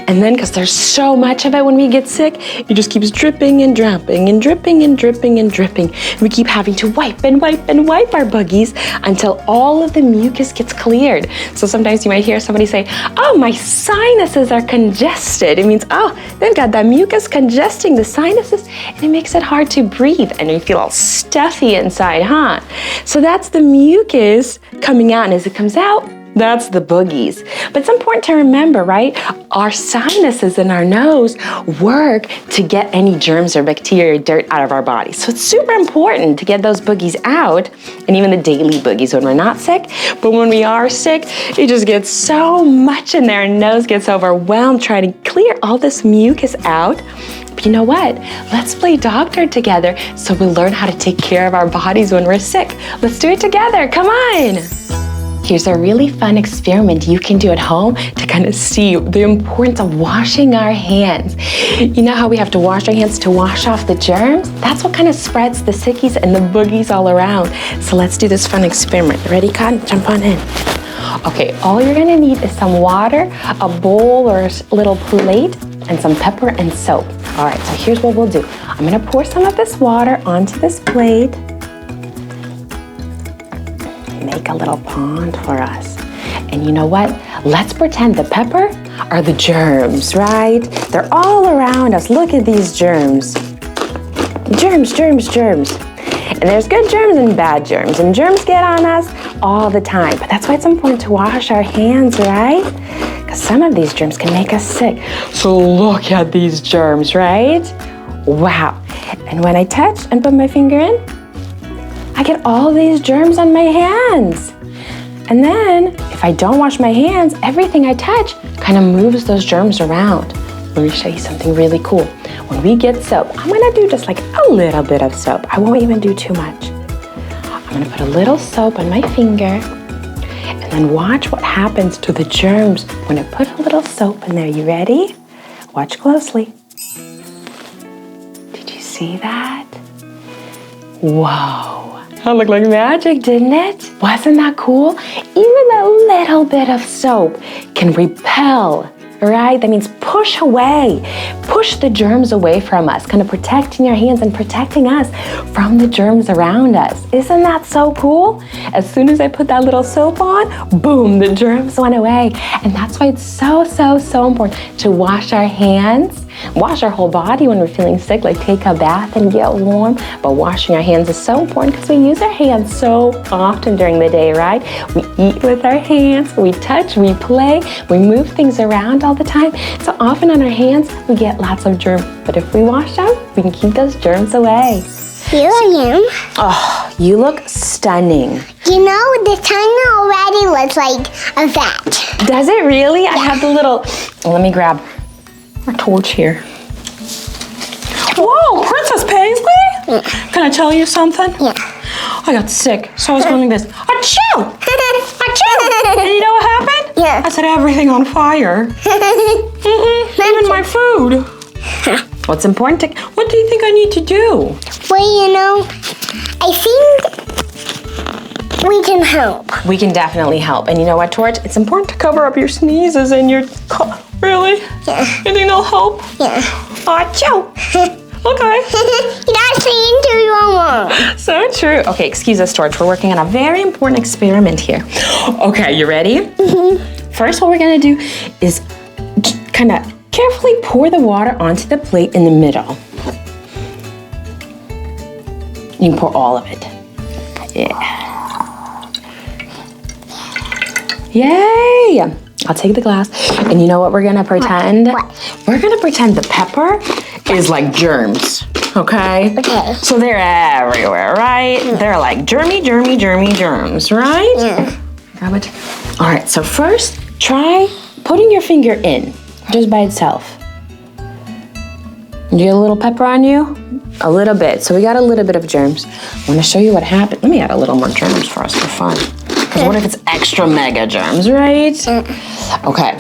And then, because there's so much of it when we get sick, it just keeps dripping and dropping and dripping and dripping and dripping. We keep having to wipe and wipe and wipe our boogies until all of the mucus gets cleared. So sometimes you might hear somebody say, oh, my sinuses are congested. It means, oh, they've got that mucus congesting the sinuses and it makes it hard to breathe and you feel all stuffy inside, huh? So that's the mucus coming out, and as it comes out, that's the boogies. But it's important to remember, right? Our sinuses in our nose work to get any germs or bacteria or dirt out of our body. So it's super important to get those boogies out, and even the daily boogies when we're not sick. But when we are sick, it just gets so much in there, and nose gets overwhelmed trying to clear all this mucus out. But you know what? Let's play doctor together so we'll learn how to take care of our bodies when we're sick. Let's do it together. Come on. Here's a really fun experiment you can do at home to kind of see the importance of washing our hands. You know how we have to wash our hands to wash off the germs? That's what kind of spreads the sickies and the boogies all around. So let's do this fun experiment. Ready, Cotton? Jump on in. Okay, all you're gonna need is some water, a bowl or a little plate, and some pepper and soap. All right, so here's what we'll do. I'm gonna pour some of this water onto this plate. Make a little pond for us. And you know what? Let's pretend the pepper are the germs, right? They're all around us. Look at these germs. Germs, germs, germs. And there's good germs and bad germs. And germs get on us all the time. But that's why it's important to wash our hands, right? Because some of these germs can make us sick. So look at these germs, right? Wow. And when I touch and put my finger in, I get all these germs on my hands. And then if I don't wash my hands, everything I touch kind of moves those germs around. Let me show you something really cool. When we get soap, I'm gonna do just like a little bit of soap. I won't even do too much. I'm gonna put a little soap on my finger and then watch what happens to the germs when I put a little soap in there. You ready? Watch closely. Did you see that? Whoa. That looked like magic, didn't it? Wasn't that cool? Even a little bit of soap can repel, right? That means push away, push the germs away from us, kind of protecting your hands and protecting us from the germs around us. Isn't that so cool? As soon as I put that little soap on, boom, the germs went away. And that's why it's so, so, so important to wash our hands, wash our whole body when we're feeling sick, like take a bath and get warm. But washing our hands is so important because we use our hands so often during the day, right? We eat with our hands, we touch, we play, we move things around all the time. So often on our hands, we get lots of germs. But if we wash them, we can keep those germs away. Here I am. Oh, you look stunning. You know, the tongue already looks like a vat. Does it really? I have the little, let me grab our torch here. Whoa, Princess Paisley? Yeah. Can I tell you something? Yeah. I got sick, so I was going like this. Achoo! Achoo! And you know what happened? Yeah. I set everything on fire. Even my food. What's important to, what do you think I need to do? Well, you know, I think we can help. We can definitely help. And you know what, Torch? It's important to cover up your sneezes and your, really? Yeah. You think they'll help? Yeah. Achoo! Okay. You gotta sing to your mom. So true. Okay, excuse us, Torch. We're working on a very important experiment here. Okay, you ready? First, what we're gonna do is kind of carefully pour the water onto the plate in the middle. You can pour all of it. Yeah. Yay! I'll take the glass. And you know what we're gonna pretend? What? We're gonna pretend the pepper is like germs, okay? Okay. So they're everywhere, right? They're like germy germs, right? Yeah. Grab it. All right, so first, try putting your finger in, just by itself. Do you get a little pepper on you? A little bit. So we got a little bit of germs. I want to show you what happened. Let me add a little more germs for us for fun. Because what if it's extra mega germs, right? Okay.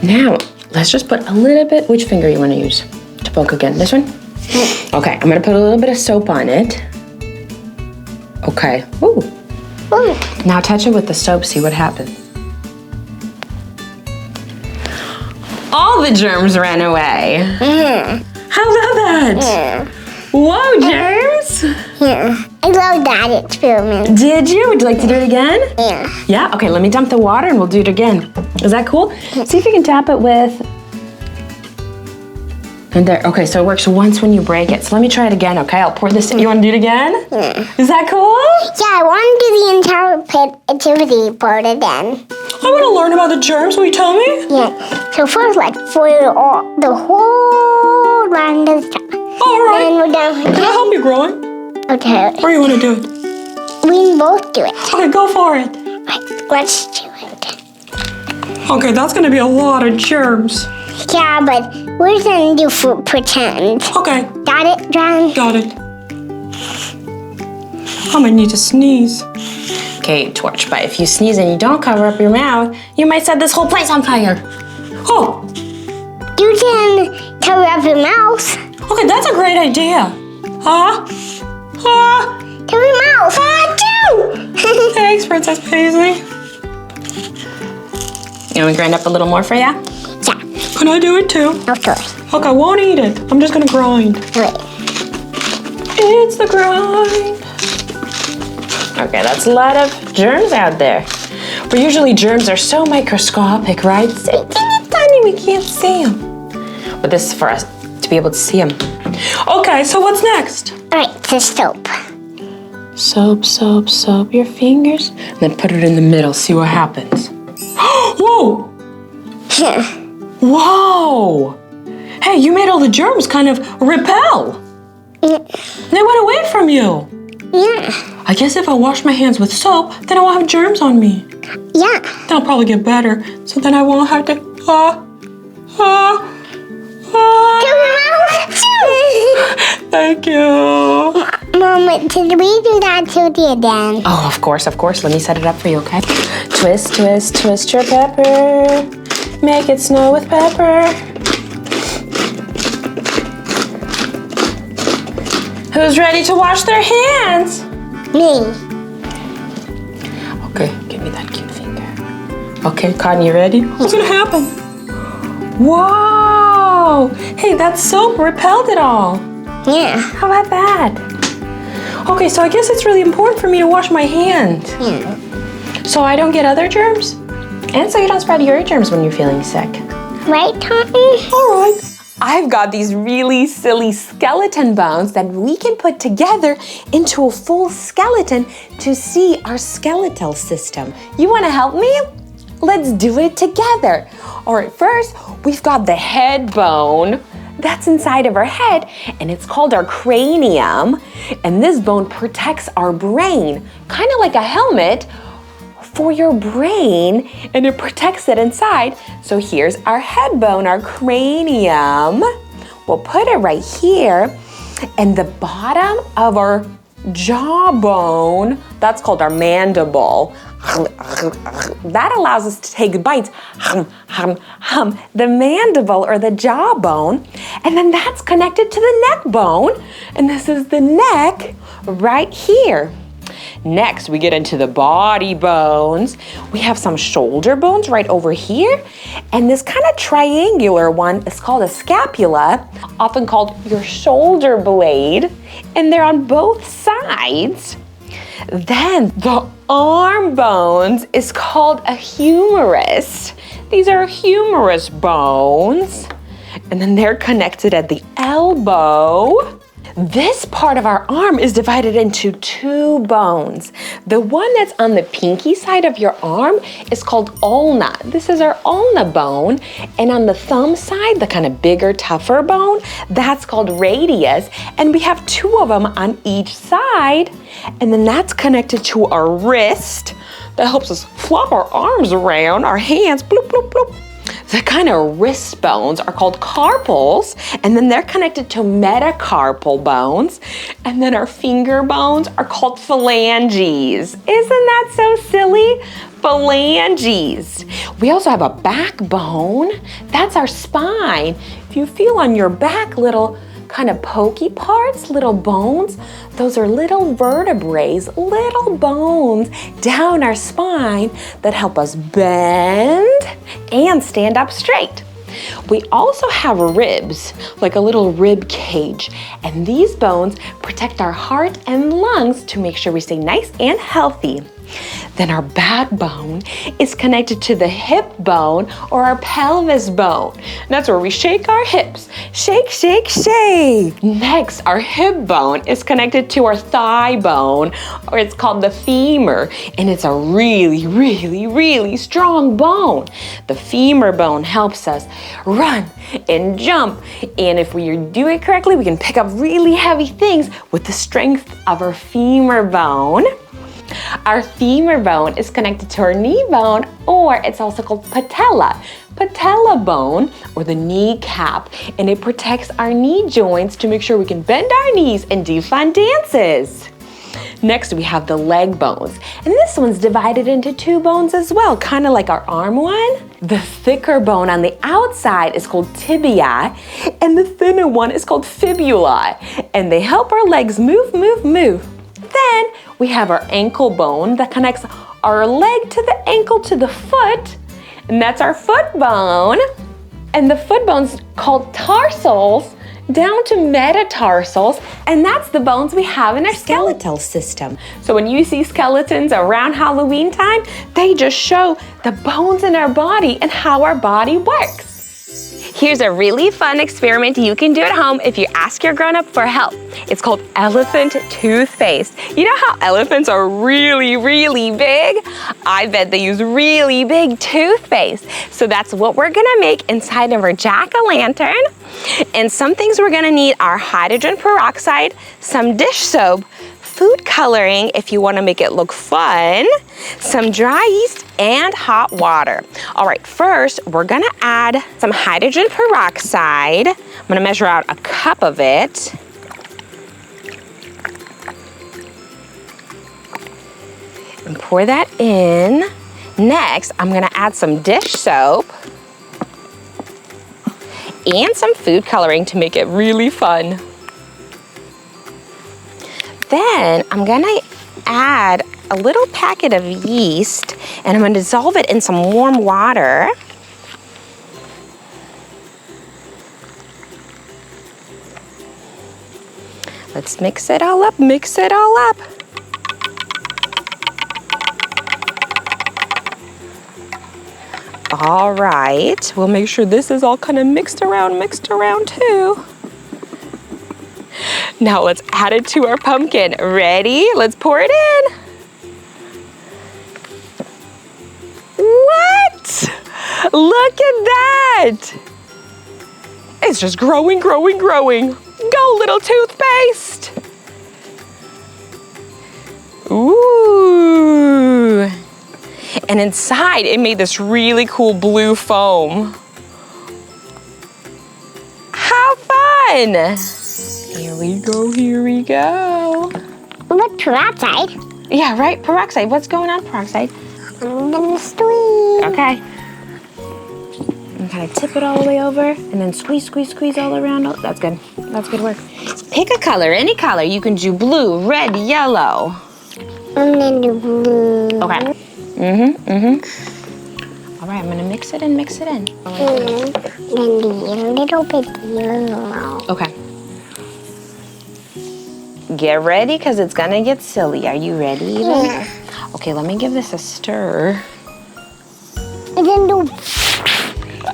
Now, let's just put a little bit. Which finger you want to use to poke again? This one? Okay, I'm going to put a little bit of soap on it. Okay. Ooh. Ooh. Now touch it with the soap, see what happens. All the germs ran away. How about that? Whoa, germs! Yeah. I love that experiment. Did you? Would you like to do it again? Yeah. Yeah? Okay, let me dump the water and we'll do it again. Is that cool? See if you can tap it with... And there, okay, so it works once when you break it. So let me try it again, okay? I'll pour this in. You want to do it again? Yeah. Is that cool? Yeah, I want to do the entire activity part again. I want to learn about the germs. Will you tell me? Yeah. So first, like, for the whole round of stuff. All right. Then we're done. Can I help you growing? Okay. Or you want to do it? We can both do it. Okay, go for it. Right, let's do it. Okay, that's going to be a lot of germs. Yeah, but we're gonna do pretend. Okay, Got it, John? got it. I might need to sneeze. Okay, Torch, but if you sneeze and you don't cover up your mouth, you might set this whole place on fire. Oh, You can cover up your mouth. okay, that's a great idea. Huh? Cover your mouth. Thanks, Princess Paisley. You want me to grind up a little more for you? Yeah, Can I do it too? of course. Okay, I won't eat it. I'm just gonna grind. Wait. It's the grind. Okay, that's a lot of germs out there. But usually germs are so microscopic, right? So tiny, we can't see them. But this is for us to be able to see them. Okay, so what's next? All right, the soap. Soap, soap, soap your fingers. And then put it in the middle, see what happens. Whoa! Whoa! Hey, you made all the germs kind of repel. Yeah. They went away from you. Yeah. I guess if I wash my hands with soap, then I won't have germs on me. Yeah. They'll probably get better, so then I won't have to, Thank you. Mama, did we do that to the again? Oh, of course. Let me set it up for you, okay? Twist, twist, twist your pepper. Make it snow with pepper. Who's ready to wash their hands? Me. Okay, give me that cute finger. Okay, Cotton, you ready? What's gonna happen? Whoa! Hey, that soap repelled it all. Yeah. How about that? Okay, so I guess it's really important for me to wash my hands. Yeah. So I don't get other germs? And so you don't spread your germs when you're feeling sick. Right, Tommy? All right. I've got these really silly skeleton bones that we can put together into a full skeleton to see our skeletal system. You want to help me? Let's do it together. All right, first, we've got the head bone. That's inside of our head, and it's called our cranium. And this bone protects our brain, kind of like a helmet for your brain, and it protects it inside. So here's our head bone, our cranium. We'll put it right here. And the bottom of our jawbone, that's called our mandible. That allows us to take bites. The mandible or the jawbone. And then that's connected to the neck bone. And this is the neck right here. Next, we get into the body bones. We have some shoulder bones right over here. And this kind of triangular one is called a scapula, often called your shoulder blade. And they're on both sides. Then the arm bones is called a humerus. These are humerus bones. And then they're connected at the elbow. This part of our arm is divided into two bones. The one that's on the pinky side of your arm is called ulna. This is our ulna bone. And on the thumb side, the kind of bigger, tougher bone, that's called radius. And we have two of them on each side. And then that's connected to our wrist. That helps us flop our arms around, our hands, bloop, bloop, bloop. The kind of wrist bones are called carpals, and then they're connected to metacarpal bones. And then our finger bones are called phalanges. Isn't that so silly? Phalanges. We also have a backbone. That's our spine. If you feel on your back little kind of pokey parts, little bones, those are little vertebrae, little bones down our spine that help us bend and stand up straight. We also have ribs, like a little rib cage, and these bones protect our heart and lungs to make sure we stay nice and healthy. Then our backbone is connected to the hip bone or our pelvis bone. And that's where we shake our hips. Shake, shake, shake. Next, our hip bone is connected to our thigh bone, or it's called the femur. And it's a really, really, really strong bone. The femur bone helps us run and jump. And if we do it correctly, we can pick up really heavy things with the strength of our femur bone. Our femur bone is connected to our knee bone, or it's also called patella. Patella bone, or the kneecap, and it protects our knee joints to make sure we can bend our knees and do fun dances. Next, we have the leg bones, and this one's divided into two bones as well, kind of like our arm one. The thicker bone on the outside is called tibia, and the thinner one is called fibula, and they help our legs move, move, move. Then we have our ankle bone that connects our leg to the ankle to the foot, and that's our foot bone. And the foot bone's called tarsals down to metatarsals, and that's the bones we have in our skeletal system. So when you see skeletons around Halloween time, they just show the bones in our body and how our body works. Here's a really fun experiment you can do at home if you ask your grown-up for help. It's called elephant toothpaste. You know how elephants are really, really big? I bet they use really big toothpaste. So that's what we're gonna make inside of our jack-o'-lantern. And some things we're gonna need are hydrogen peroxide, some dish soap, food coloring if you want to make it look fun, some dry yeast, and hot water. All right, first we're gonna add some hydrogen peroxide. I'm gonna measure out a cup of it. And pour that in. Next, I'm gonna add some dish soap and some food coloring to make it really fun. Then I'm gonna add a little packet of yeast, and I'm gonna dissolve it in some warm water. Let's mix it all up, mix it all up. All right, we'll make sure this is all kind of mixed around too. Now let's add it to our pumpkin. Ready? Let's pour it in. What? Look at that! It's just growing, growing, growing. Go, little toothpaste! Ooh! And inside, it made this really cool blue foam. How fun! Here we go, here we go. Look, peroxide. Yeah, right, peroxide. What's going on, peroxide? I'm gonna squeeze. Okay. And kind of tip it all the way over, and then squeeze, squeeze, squeeze all around. Oh, that's good. That's good work. Pick a color, any color. You can do blue, red, yellow. I'm gonna do blue. Okay. All right, I'm gonna mix it in, mix it in. Then do a little bit yellow. Okay. Get ready, because it's gonna get silly. Are you ready, Eden? Yeah. Okay, let me give this a stir. And then do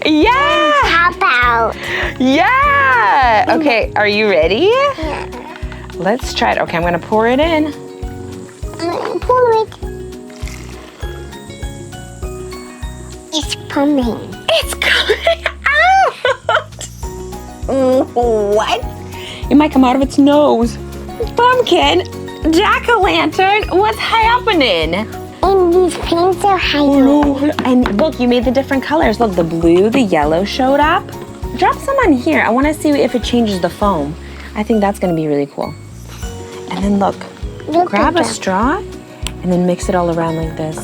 Yeah! pop out. Yeah! Okay, are you ready? Yeah. Let's try it. Okay, I'm gonna pour it in. Pull it. It's coming. It's coming out! What? It might come out of its nose. Pumpkin, jack-o'-lantern, what's happening? And these paints are highlighted. And look, you made the different colors. Look, the blue, the yellow showed up. Drop some on here. I want to see if it changes the foam. I think that's going to be really cool. And then look, grab a straw and then mix it all around like this.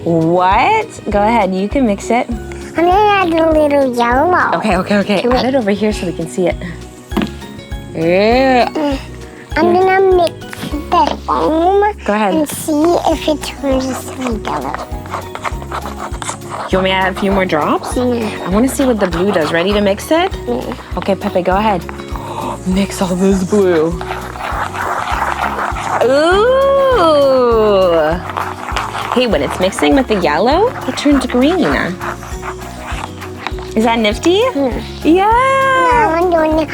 What? Go ahead, you can mix it. I'm gonna add a little yellow. Okay. Add it over here so we can see it. Yeah. I'm gonna mix the foam. Go ahead. And see if it turns to yellow. You want me to add a few more drops? Yeah. I want to see what the blue does. Ready to mix it? Yeah. Okay, Pepe, go ahead. Mix all this blue. Ooh! Hey, when it's mixing with the yellow, it turns green. Is that nifty? Yeah! Now I'm gonna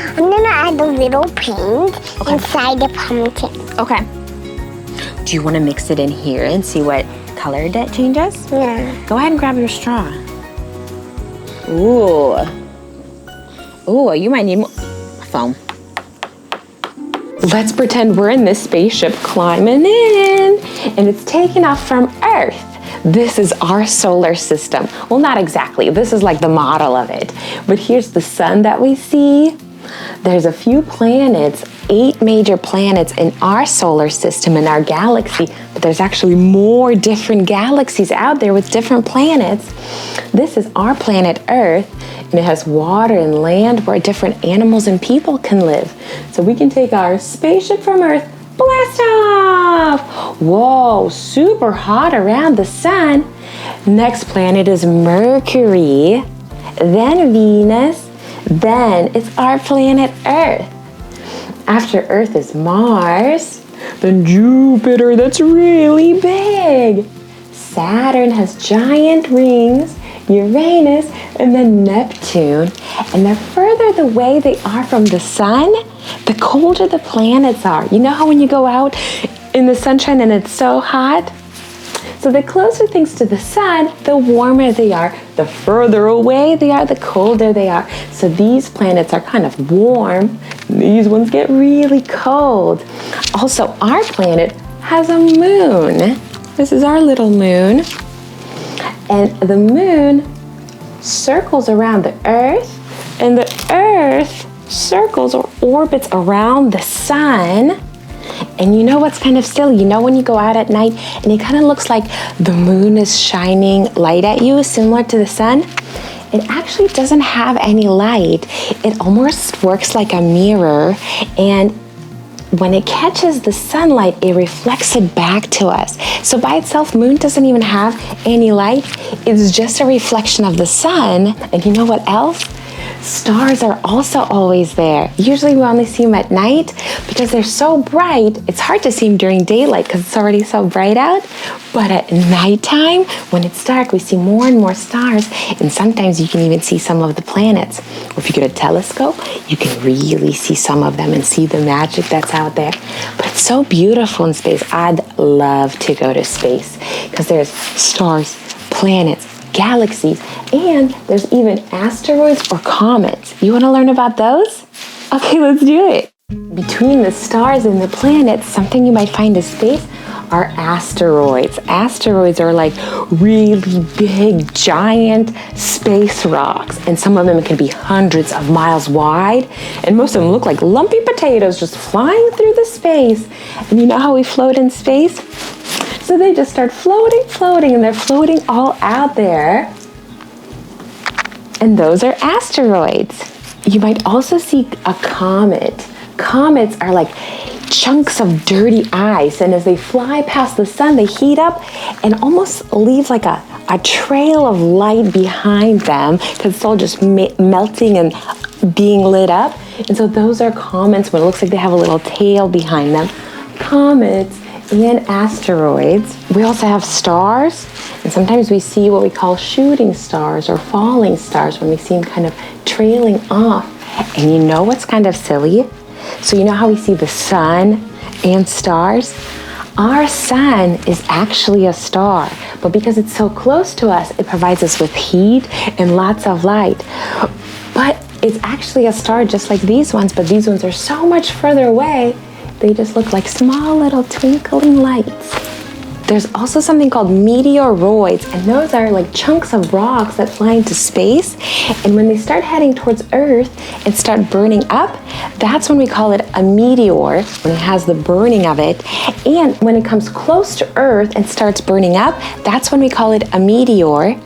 add a little paint inside the pumpkin. Okay. Do you want to mix it in here and see what color that changes? Yeah. Go ahead and grab your straw. Ooh. Ooh, you might need more foam. Let's pretend we're in this spaceship climbing in, and it's taking off from Earth. This is our solar system. Well, not exactly. This is like the model of it. But here's the sun that we see. There's a few planets, 8 major planets in our solar system, in our galaxy, but there's actually more different galaxies out there with different planets. This is our planet Earth, and it has water and land where different animals and people can live. So we can take our spaceship from Earth, blast off! Whoa, super hot around the sun. Next planet is Mercury, then Venus, then it's our planet Earth. After Earth is Mars, then Jupiter, that's really big. Saturn has giant rings, Uranus, and then Neptune. And the further away they are from the sun, the colder the planets are. You know how when you go out in the sunshine and it's so hot? So the closer things to the sun, the warmer they are. The further away they are, the colder they are. So these planets are kind of warm. These ones get really cold. Also, our planet has a moon. This is our little moon. And the moon circles around the Earth, and the Earth circles or orbits around the sun. And you know what's kind of silly? You know when you go out at night and it kind of looks like the moon is shining light at you, similar to the sun? It actually doesn't have any light. It almost works like a mirror, and when it catches the sunlight, it reflects it back to us. So by itself, moon doesn't even have any light. It's just a reflection of the sun. And you know what else? Stars are also always there. Usually we only see them at night because they're so bright. It's hard to see them during daylight because it's already so bright out. But at nighttime, when it's dark, we see more and more stars. And sometimes you can even see some of the planets. Or if you get a telescope, you can really see some of them and see the magic that's out there. But it's so beautiful in space. I'd love to go to space because there's stars, planets, galaxies, and there's even asteroids or comets. You want to learn about those? Okay, let's do it. Between the stars and the planets, something you might find in space are asteroids. Asteroids are like really big, giant space rocks, and some of them can be hundreds of miles wide, and most of them look like lumpy potatoes just flying through the space. And you know how we float in space? So they just start floating, and they're floating all out there. And those are asteroids. You might also see a comet. Comets are like chunks of dirty ice, and as they fly past the sun, they heat up and almost leave like a trail of light behind them because it's all just melting and being lit up. And so those are comets when it looks like they have a little tail behind them. Comets and asteroids. We also have stars, and sometimes we see what we call shooting stars or falling stars when we see them kind of trailing off. And you know what's kind of silly? So you know how we see the sun and stars? Our sun is actually a star, but because it's so close to us, it provides us with heat and lots of light. But it's actually a star just like these ones, but these ones are so much further away, they just look like small little twinkling lights. There's also something called meteoroids, and those are like chunks of rocks that fly into space, and when they start heading towards Earth and start burning up, that's when we call it a meteor, when it has the burning of it. And when it comes close to Earth and starts burning up, that's when we call it a meteor.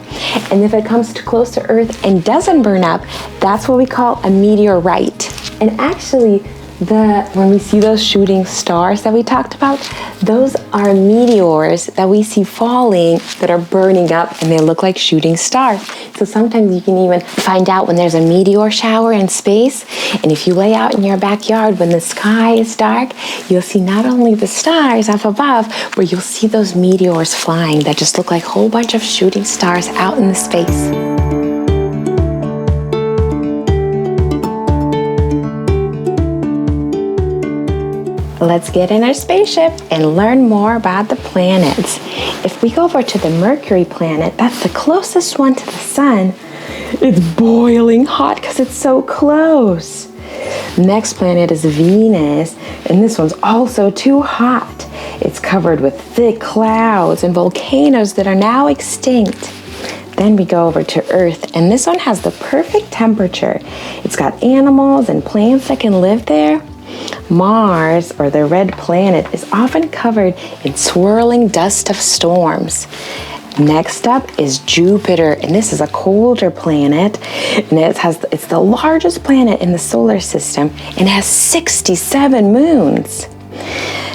And if it comes too close to Earth and doesn't burn up, that's what we call a meteorite. And actually, when we see those shooting stars that we talked about, those are meteors that we see falling that are burning up, and they look like shooting stars. So sometimes you can even find out when there's a meteor shower in space, and if you lay out in your backyard when the sky is dark, you'll see not only the stars up above, but you'll see those meteors flying that just look like a whole bunch of shooting stars out in the space. Let's get in our spaceship and learn more about the planets. If we go over to the Mercury planet, that's the closest one to the sun, it's boiling hot because it's so close. Next planet is Venus, and this one's also too hot. It's covered with thick clouds and volcanoes that are now extinct. Then we go over to Earth, and this one has the perfect temperature. It's got animals and plants that can live there. Mars, or the red planet, is often covered in swirling dust of storms. Next up is Jupiter, and this is a colder planet, and it's the largest planet in the solar system and has 67 moons.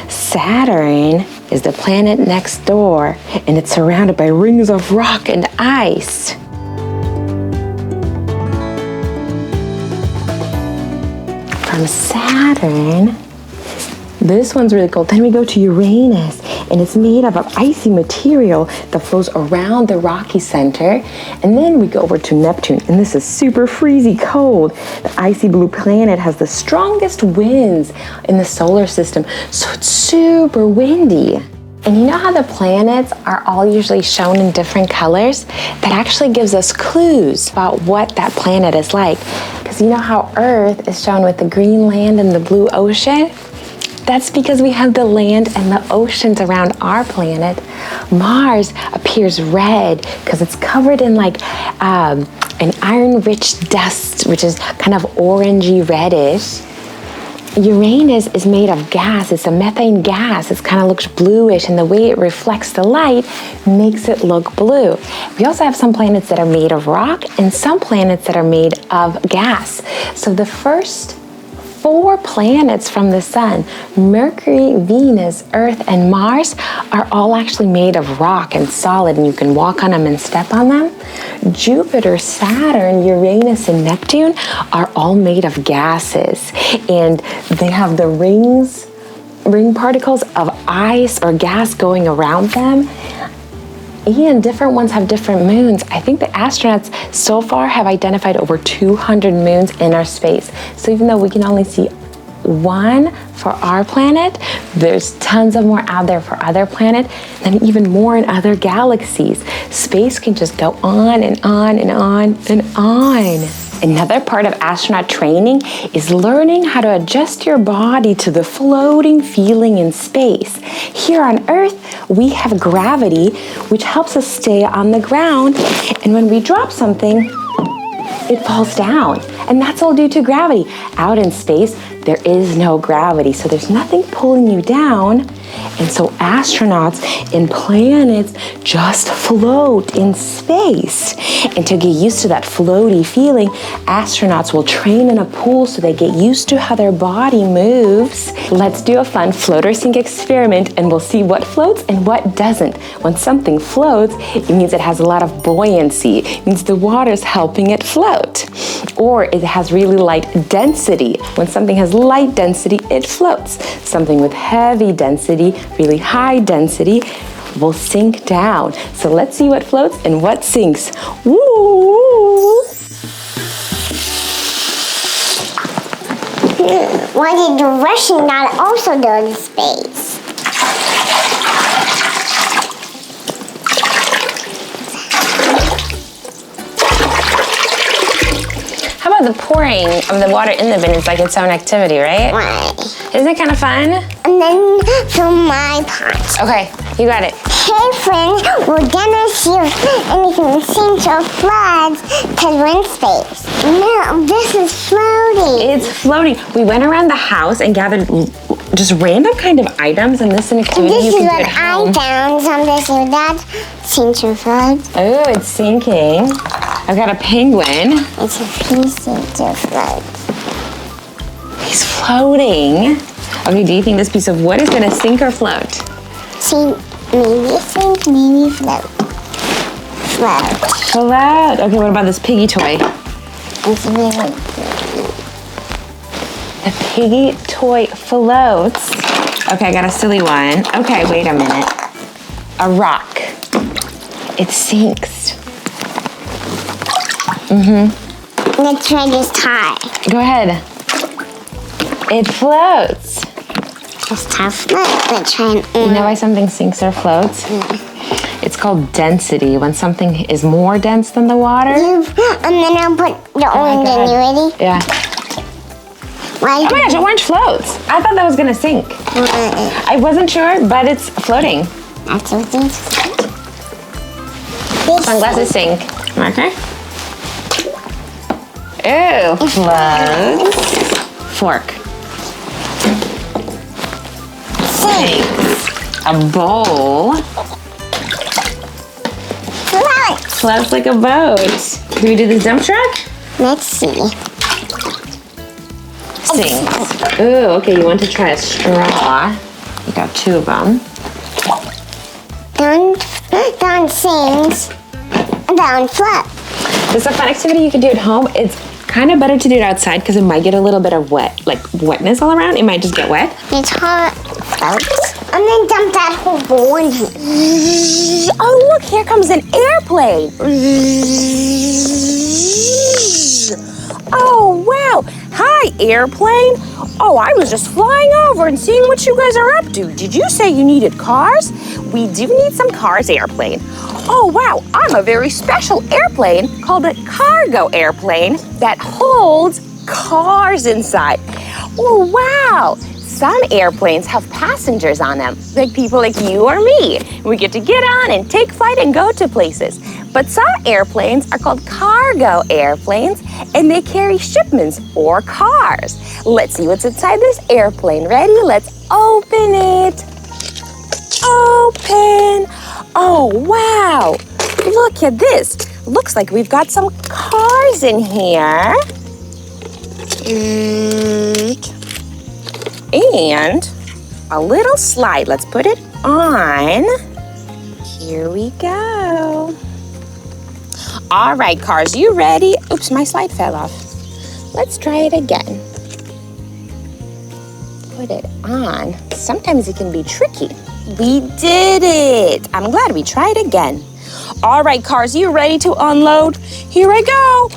Saturn is the planet next door, and it's surrounded by rings of rock and ice. From Saturn, this one's really cool. Then we go to Uranus, and it's made up of icy material that flows around the rocky center. And then we go over to Neptune, and this is super freezy cold. The icy blue planet has the strongest winds in the solar system, so it's super windy. And you know how the planets are all usually shown in different colors? That actually gives us clues about what that planet is like. Because you know how Earth is shown with the green land and the blue ocean? That's because we have the land and the oceans around our planet. Mars appears red because it's covered in like an iron-rich dust, which is kind of orangey reddish. Uranus is made of gas. It's a methane gas. It kind of looks bluish, and the way it reflects the light makes it look blue. We also have some planets that are made of rock and some planets that are made of gas. So the first 4 planets from the sun, Mercury, Venus, Earth, and Mars, are all actually made of rock and solid, and you can walk on them and step on them. Jupiter, Saturn, Uranus, and Neptune are all made of gases, and they have the ring particles of ice or gas going around them. And different ones have different moons. I think the astronauts so far have identified over 200 moons in our space. So even though we can only see one for our planet, there's tons of more out there for other planets, and even more in other galaxies. Space can just go on and on and on and on. Another part of astronaut training is learning how to adjust your body to the floating feeling in space. Here on Earth, we have gravity, which helps us stay on the ground, and when we drop something, it falls down, and that's all due to gravity. Out in space, there is no gravity, so there's nothing pulling you down, and so astronauts and planets just float in space. And to get used to that floaty feeling, astronauts will train in a pool so they get used to how their body moves. Let's do a fun float or sink experiment, and we'll see what floats and what doesn't. When something floats, it means it has a lot of buoyancy. It means the water's helping it float. Or it has really light density. When something has light density, it floats. Something with heavy density, really high density, will sink down. So let's see what floats and what sinks. Woo! Why did the Russian not also go to space? How about the pouring of the water in the bin is like its own activity, right? Right. Isn't it kind of fun? And then fill my pot. Okay, you got it. Hey friends, we're gonna see if anything sinks or floods because we're in space. No, this is floating. It's floating. We went around the house and gathered just random kind of items, and this is an activity This you is can do what at home. I found. Some this or that sinks or floods. Oh, it's sinking. I've got a penguin. It's a piece sinks or floods. He's floating. Okay, do you think this piece of wood is gonna sink or float? Sink, maybe sink, maybe float. Float. Float. Okay, what about this piggy toy? It's really The piggy toy floats. Okay, I got a silly one. Okay, wait a minute. A rock. It sinks. Let's try this tie. Go ahead. It floats. This tie float. Let's try You know why something sinks or floats? It's called density. When something is more dense than the water. And then I'll put the orange in. You ready? Yeah. Why? Oh my gosh, orange floats. I thought that was gonna sink. I wasn't sure, but it's floating. That's what this. Sunglasses sink. Okay. Ew, floats. Fork. Sinks. A bowl. Float. Floats like a boat. Do we do the dump truck? Let's see. Sinks. Ooh, okay, you want to try a straw. You got two of them. Down sings. Down float. This is a fun activity you can do at home. It's kind of better to do it outside because it might get a little bit of wetness all around. It might just get wet. It's hot. Floats. And then dump that whole bowl in here. Oh, look, here comes an airplane. Oh, wow. Hi, airplane. Oh, I was just flying over and seeing what you guys are up to. Did you say you needed cars? We do need some cars, airplane. Oh, wow. I'm a very special airplane called a cargo airplane that holds cars inside. Oh, wow. Some airplanes have passengers on them, like people like you or me. We get to get on and take flight and go to places. But some airplanes are called cargo airplanes, and they carry shipments or cars. Let's see what's inside this airplane. Ready? Let's open it. Open. Oh, wow. Look at this. Looks like we've got some cars in here. And a little slide. Let's put it on. Here we go. All right, cars, you ready? Oops, my slide fell off. Let's try it again. Put it on. Sometimes it can be tricky. We did it. I'm glad we tried again. All right, cars, you ready to unload? Here I go.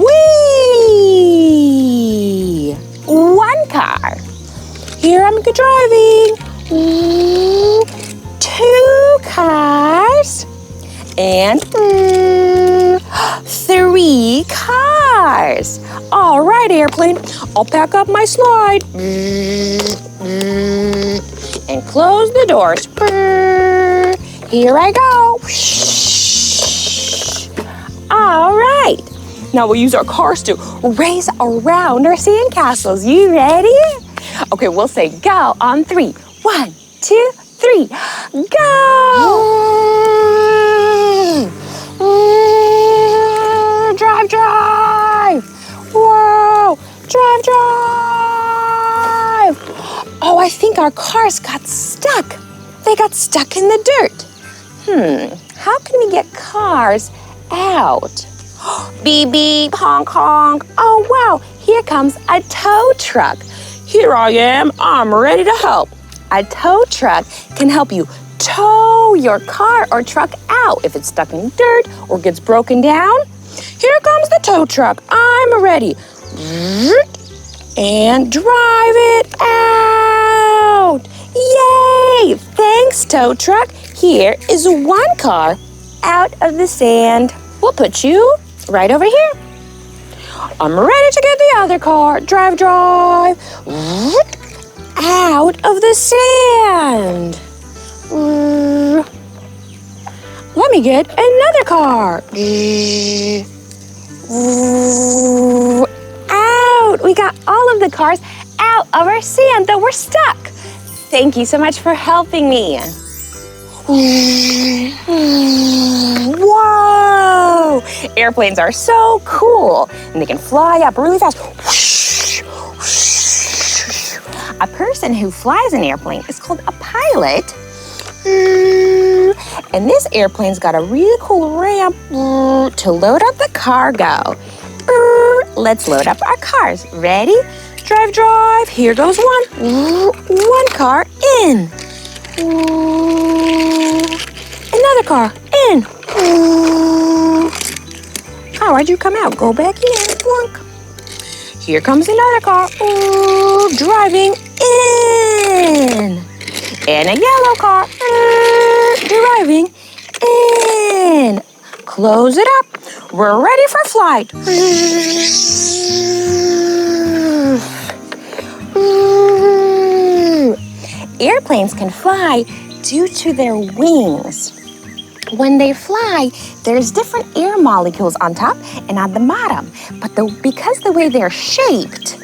Whee! Wow! driving. 2 cars. And 3 cars. All right, airplane, I'll pack up my slide. And close the doors. Here I go. All right. Now we'll use our cars to race around our sandcastles. You ready? Okay, we'll say go on 3. 1, 2, 3. Go! Drive, drive! Whoa! Drive, drive! Oh, I think our cars got stuck. They got stuck in the dirt. How can we get cars out? Beep, beep, honk, honk. Oh, wow, here comes a tow truck. Here I am, I'm ready to help. A tow truck can help you tow your car or truck out if it's stuck in dirt or gets broken down. Here comes the tow truck, I'm ready. And drive it out. Yay! Thanks, tow truck. Here is 1 car out of the sand. We'll put you right over here. I'm ready to get the other car. Drive, drive. Out of the sand. Let me get another car. Out. We got all of the cars out of our sand that were stuck. Thank you so much for helping me. Whoa! Airplanes are so cool, and they can fly up really fast. A person who flies an airplane is called a pilot. And this airplane's got a really cool ramp to load up the cargo. Let's load up our cars. Ready? Drive, drive. Here goes 1. 1 car in. Another car in. Oh, why'd you come out? Go back in. Plunk. Here comes another car. Driving in. And a yellow car. Driving in. Close it up. We're ready for flight. Airplanes can fly due to their wings. When they fly, there's different air molecules on top and on the bottom. But because the way they're shaped,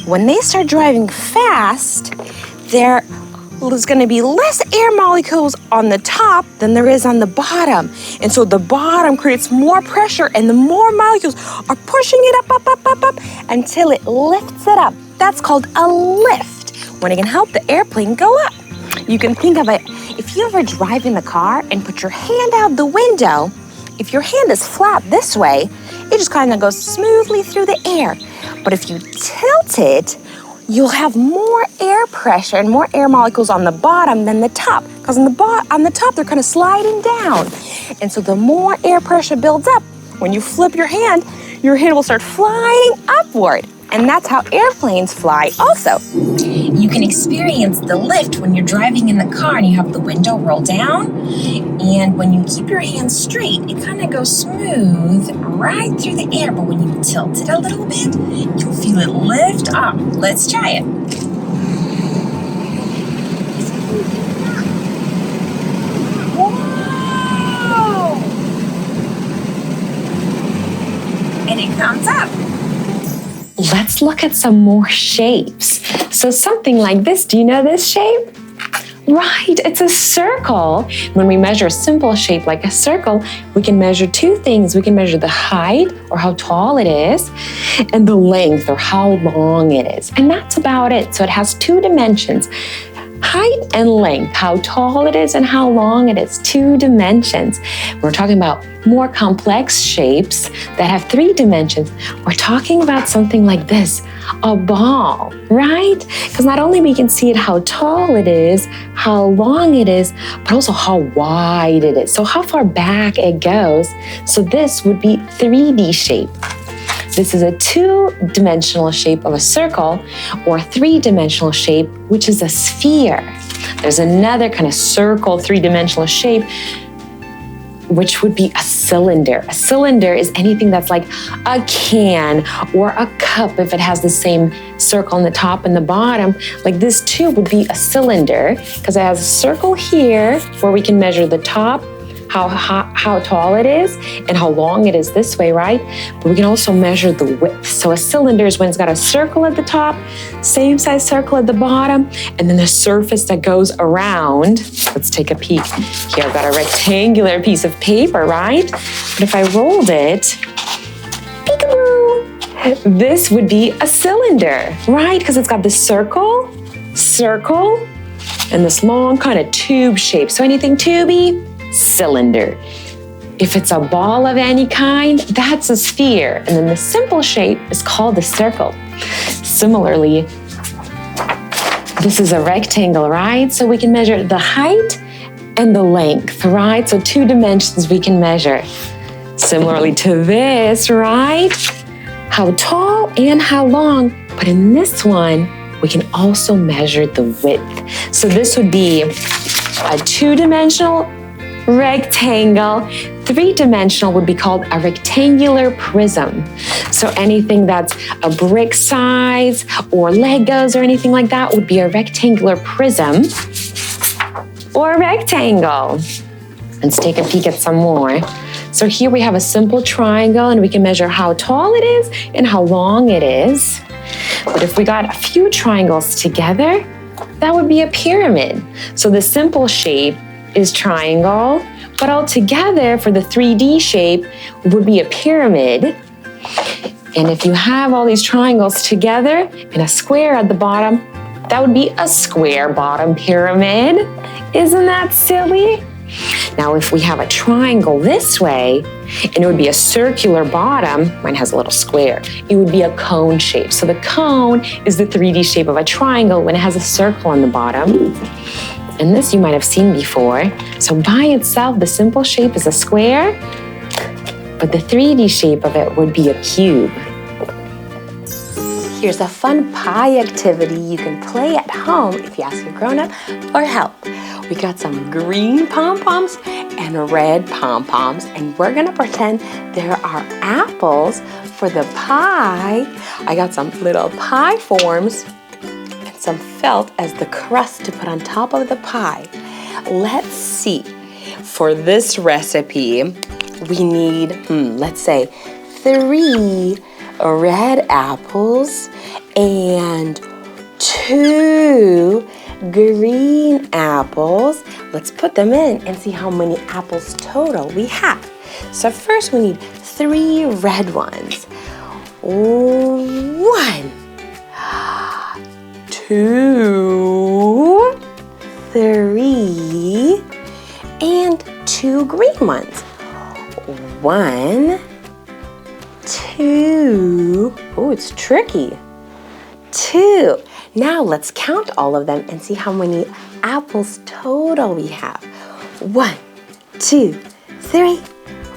when they start driving fast, there's going to be less air molecules on the top than there is on the bottom. And so the bottom creates more pressure and the more molecules are pushing it up, up, up, up, up until it lifts it up. That's called a lift, when it can help the airplane go up. You can think of it, if you ever drive in the car and put your hand out the window, if your hand is flat this way, it just kind of goes smoothly through the air. But if you tilt it, you'll have more air pressure and more air molecules on the bottom than the top. Because on the top, they're kind of sliding down. And so the more air pressure builds up, when you flip your hand will start flying upward. And that's how airplanes fly also. You can experience the lift when you're driving in the car and you have the window roll down. And when you keep your hands straight, it kind of goes smooth right through the air. But when you tilt it a little bit, you'll feel it lift up. Let's try it. Whoa! And it comes up. Let's look at some more shapes. So something like this, do you know this shape? Right, it's a circle. When we measure a simple shape like a circle, we can measure 2 things. We can measure the height, or how tall it is, and the length, or how long it is. And that's about it. So it has 2 dimensions. Height and length, how tall it is and how long it is, 2 dimensions. We're talking about more complex shapes that have 3 dimensions. We're talking about something like this, a ball, right? Because not only we can see it how tall it is, how long it is, but also how wide it is. So how far back it goes. So this would be 3D shape. This is a two-dimensional shape of a circle, or a three-dimensional shape, which is a sphere. There's another kind of circle, three-dimensional shape, which would be a cylinder. A cylinder is anything that's like a can or a cup if it has the same circle on the top and the bottom. Like this too would be a cylinder because it has a circle here where we can measure the top, how tall it is and how long it is this way, right? But we can also measure the width. So a cylinder is when it's got a circle at the top, same size circle at the bottom, and then the surface that goes around. Let's take a peek. Here I've got a rectangular piece of paper, right? But if I rolled it, peekaboo, this would be a cylinder, right? Because it's got this circle, and this long kind of tube shape. So anything tubey, cylinder. If it's a ball of any kind, that's a sphere. And then the simple shape is called a circle. Similarly, this is a rectangle, right? So we can measure the height and the length, right? So 2 dimensions we can measure. Similarly to this, right? How tall and how long. But in this one, we can also measure the width. So this would be a 2-dimensional rectangle. 3-dimensional would be called a rectangular prism. So anything that's a brick size or Legos or anything like that would be a rectangular prism or a rectangle. Let's take a peek at some more. So here we have a simple triangle and we can measure how tall it is and how long it is. But if we got a few triangles together, that would be a pyramid. So the simple shape is triangle, but all together for the 3D shape would be a pyramid. And if you have all these triangles together and a square at the bottom, that would be a square bottom pyramid. Isn't that silly? Now, if we have a triangle this way, and it would be a circular bottom, mine has a little square, it would be a cone shape. So the cone is the 3D shape of a triangle when it has a circle on the bottom. And this you might have seen before. So by itself, the simple shape is a square, but the 3D shape of it would be a cube. Here's a fun pie activity you can play at home if you ask your grown-up for help. We got some green pom-poms and red pom-poms, and we're gonna pretend there are apples for the pie. I got some little pie forms and some felt as the crust to put on top of the pie. Let's see. For this recipe, we need, let's say, 3 red apples and 2 green apples. Let's put them in and see how many apples total we have. So first we need 3 red ones. 1, 2, 3, and 2 green ones. 1, 2, oh, it's tricky. 2. Now let's count all of them and see how many apples total we have. 1, 2, 3,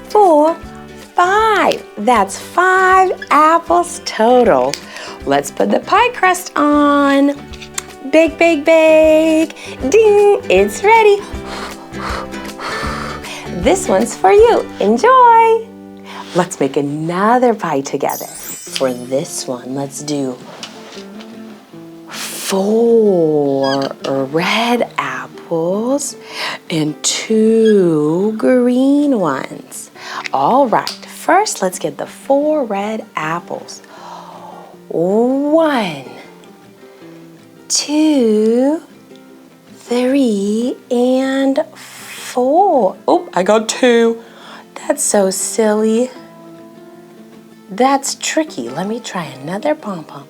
4, 5. That's 5 apples total. Let's put the pie crust on. Bake, bake, bake. Ding, it's ready. This one's for you. Enjoy. Let's make another pie together. For this one, let's do 4 red apples and 2 green ones. All right, first let's get the 4 red apples. 1, 2, 3, and 4. Oh, I got 2. That's so silly. That's tricky. Let me try another pom-pom.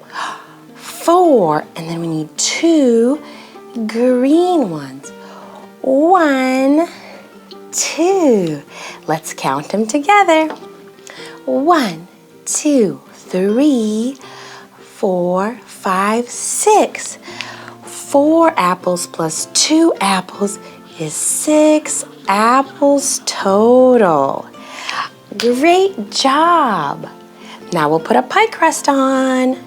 4, and then we need 2 green ones. 1, 2. Let's count them together. 1, 2, 3, 4, 5, 6. 4 apples plus 2 apples is 6 apples total. Great job. Now we'll put a pie crust on.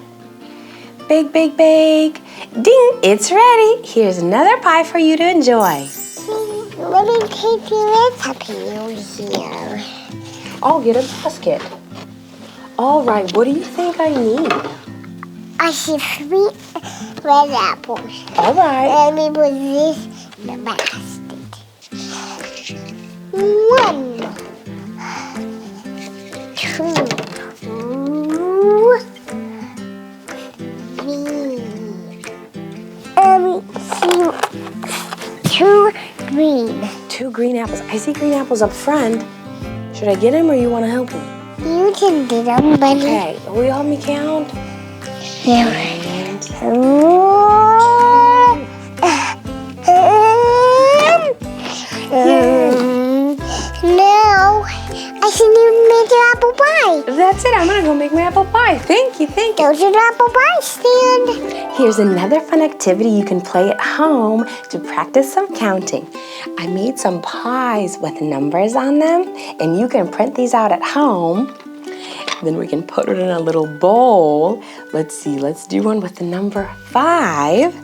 Bake, bake, bake. Ding, it's ready. Here's another pie for you to enjoy. Let me take the recipe here. I'll get a basket. All right, what do you think I need? I see 3 red apples. All right. Let me put this in the basket. 1, 2, 2 green. 2 green apples. I see green apples up front. Should I get them or you want to help me? You can do them, buddy. Okay, will you help me count? Now, I should even make an apple pie. That's it. I'm going to go make my apple pie. Thank you, thank you. Go to the apple pie stand. Here's another fun activity you can play at home to practice some counting. I made some pies with numbers on them, and you can print these out at home. Then we can put it in a little bowl. Let's see, let's do one with the number 5.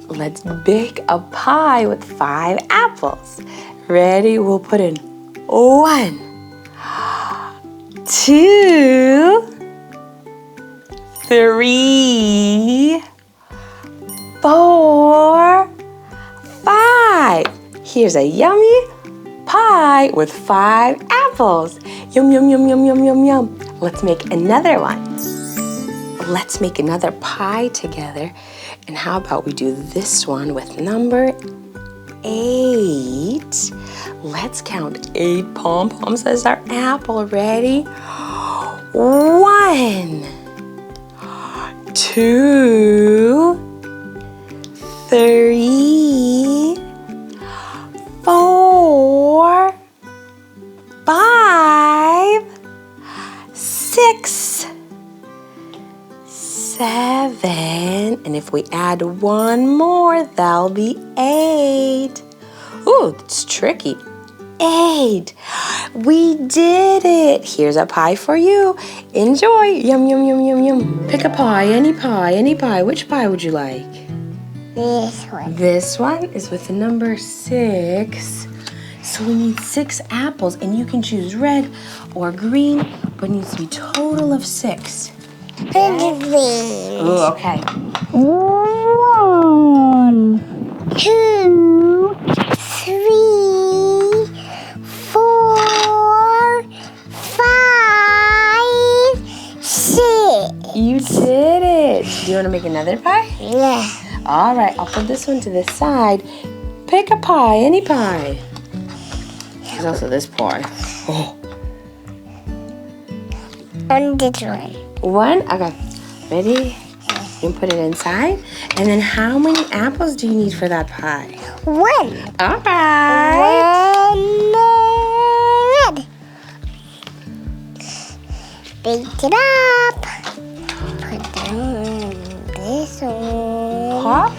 Let's bake a pie with 5 apples. Ready? We'll put in 1, 2, 3, 4, 5. Here's a yummy pie with 5 apples. Yum, yum, yum, yum, yum, yum, yum. Let's make another one. Let's make another pie together. And how about we do this one with number 8. Let's count 8 pom-poms as our apple. Ready? 1, 2, 3, 4, 5, 6, 7, and if we add 1 more, that'll be 8. Ooh, it's tricky. 8. We did it. Here's a pie for you. Enjoy. Yum, yum, yum, yum, yum. Pick a pie, any pie, any pie. Which pie would you like? This one. This one is with the number 6. So we need 6 apples, and you can choose red or green, but it needs to be a total of 6. Green. Ooh, okay. 1, 2, 3, 4, 5, 6. You did it. Do you want to make another pie? Yeah. All right, I'll put this one to the side. Pick a pie, any pie. There's also this pie. Oh. And this one. 1, okay. Ready? You can put it inside. And then how many apples do you need for that pie? 1. All right. 1 red. Bake it up. Put down this one. Pop?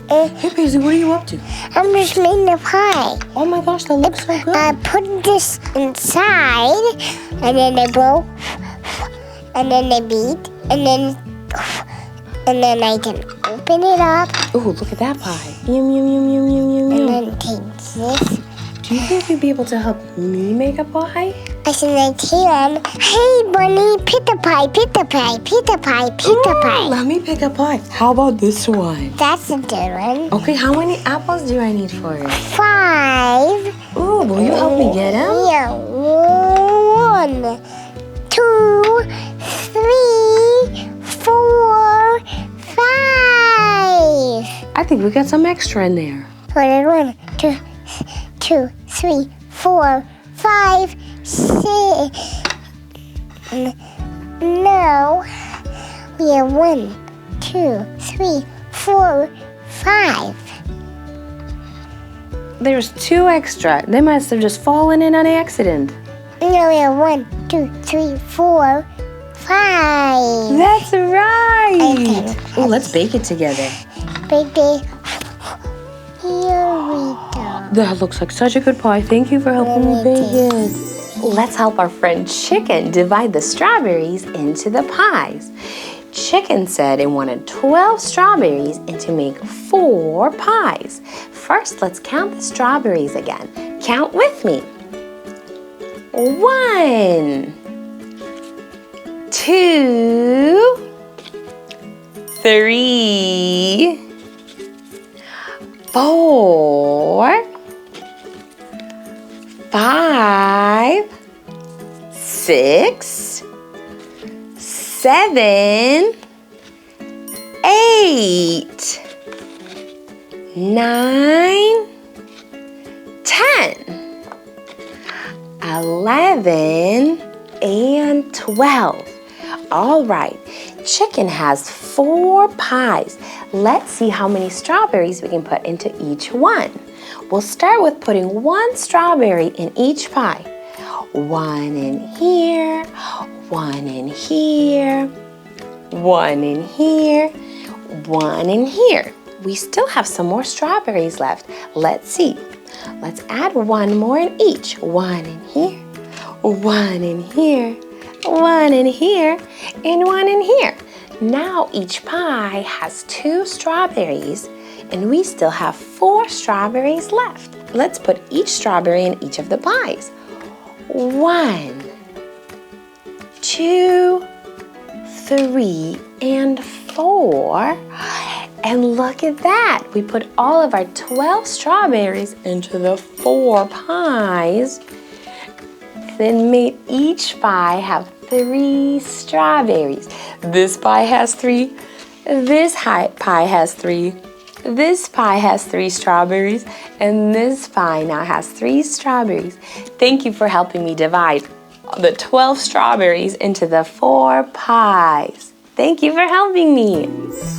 Hey, Paisley, what are you up to? I'm just making a pie. Oh my gosh, that looks so good. I put this inside, and then I blow, and then I beat, and then I can open it up. Ooh, look at that pie. Yum, yum, yum, yum, yum, yum, And yum. then take this. Do you think you'd be able to help me make a pie? I said I can. Hey, Bunny, pick a pie, pick a pie, pick a pie, pick a pie. Let me pick a pie. How about this one? That's a good one. Okay, how many apples do I need for it? 5. Ooh, will you help me get them? Yeah. 1, 2, 3, 4, 5. I think we got some extra in there. Put it 1, 2, 3, 4, 5, 6. Now we have 1, 2, 3, 4, 5. There's 2 extra. They must have just fallen in on accident. Now we have 1, 2, 3, 4, 5. That's right. Okay. Oh, let's bake it together. Big day. Here we go. That looks like such a good pie. Thank you for helping me bake it. Let's help our friend Chicken divide the strawberries into the pies. Chicken said it wanted 12 strawberries and to make 4 pies. First, let's count the strawberries again. Count with me. 1, 2, 3, 4, 5, 6, 7, 8, 9, 10, 11, and 12. All right, Chicken has 4 pies. Let's see how many strawberries we can put into each one. We'll start with putting 1 strawberry in each pie. 1 in here, 1 in here, 1 in here, 1 in here. We still have some more strawberries left. Let's see. Let's add 1 more in each. 1 in here, 1 in here, 1 in here, and 1 in here. Now each pie has 2 strawberries, and we still have 4 strawberries left. Let's put each strawberry in each of the pies. 1, 2, 3, and 4. And look at that. We put all of our 12 strawberries into the 4 pies, and then made each pie have 3 strawberries. This pie has 3. This pie has 3. This pie has 3 strawberries, and this pie now has 3 strawberries. Thank you for helping me divide the 12 strawberries into the 4 pies. Thank you for helping me.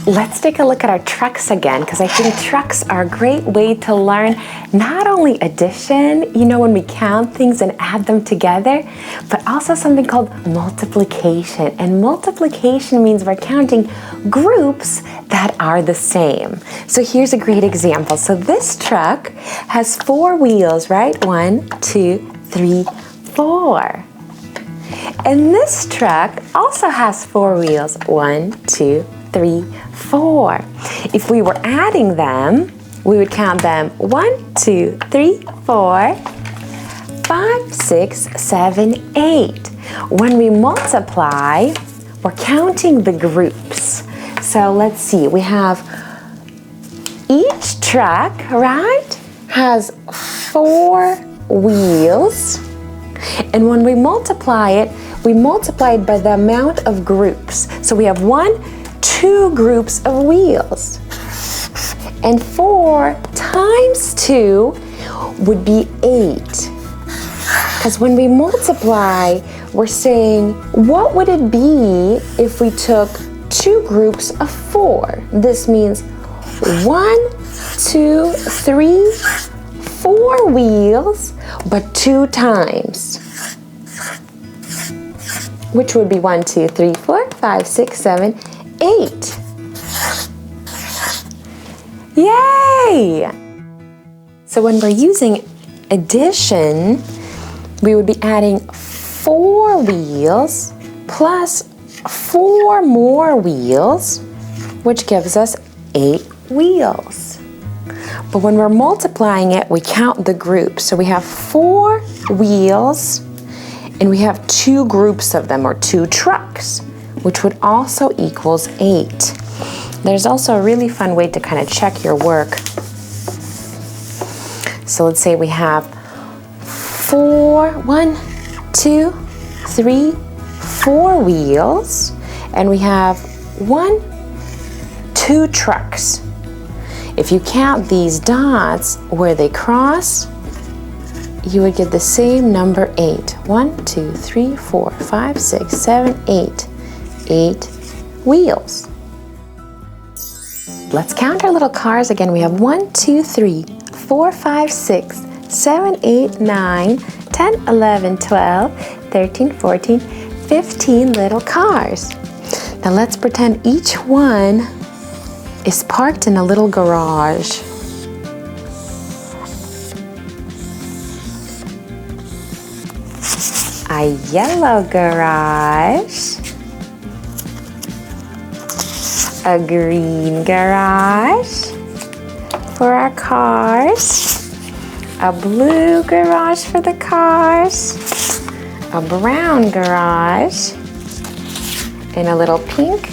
Let's take a look at our trucks again, because I think trucks are a great way to learn not only addition, when we count things and add them together, but also something called multiplication. And multiplication means we're counting groups that are the same. So here's a great example. So this truck has 4 wheels, right? 1, 2, 3, 4. And this truck also has 4 wheels. 1, 2, 3, 4. If we were adding them, we would count them 1, 2, 3, 4, 5, 6, 7, 8. When we multiply, we're counting the groups. So let's see, we have each truck, right, has 4 wheels. And when we multiply it by the amount of groups. So we have 2 groups of wheels. And 4 times 2 would be 8. Because when we multiply, we're saying, what would it be if we took 2 groups of 4? This means 1, 2, 3, 4 wheels, but 2 times. Which would be 1, 2, 3, 4, 5, 6, 7, 8. Yay! So when we're using addition, we would be adding 4 wheels plus 4 more wheels, which gives us 8 wheels. But when we're multiplying it, we count the groups. So we have 4 wheels, and we have 2 groups of them, or 2 trucks, which would also equals 8. There's also a really fun way to kind of check your work. So let's say we have 1, 2, 3, 4 wheels, and we have 2 trucks. If you count these dots where they cross, you would get the same number 8. 1, 2, 3, 4, 5, 6, 7, 8. 8 wheels. Let's count our little cars again. We have 1, 2, 3, 4, 5, 6, 7, 8, 9, 10, 11, 12, 13, 14, 15 little cars. Now let's pretend each one is parked in a little garage. a yellow garage, a green garage for our cars, a blue garage for the cars, a brown garage, and a little pink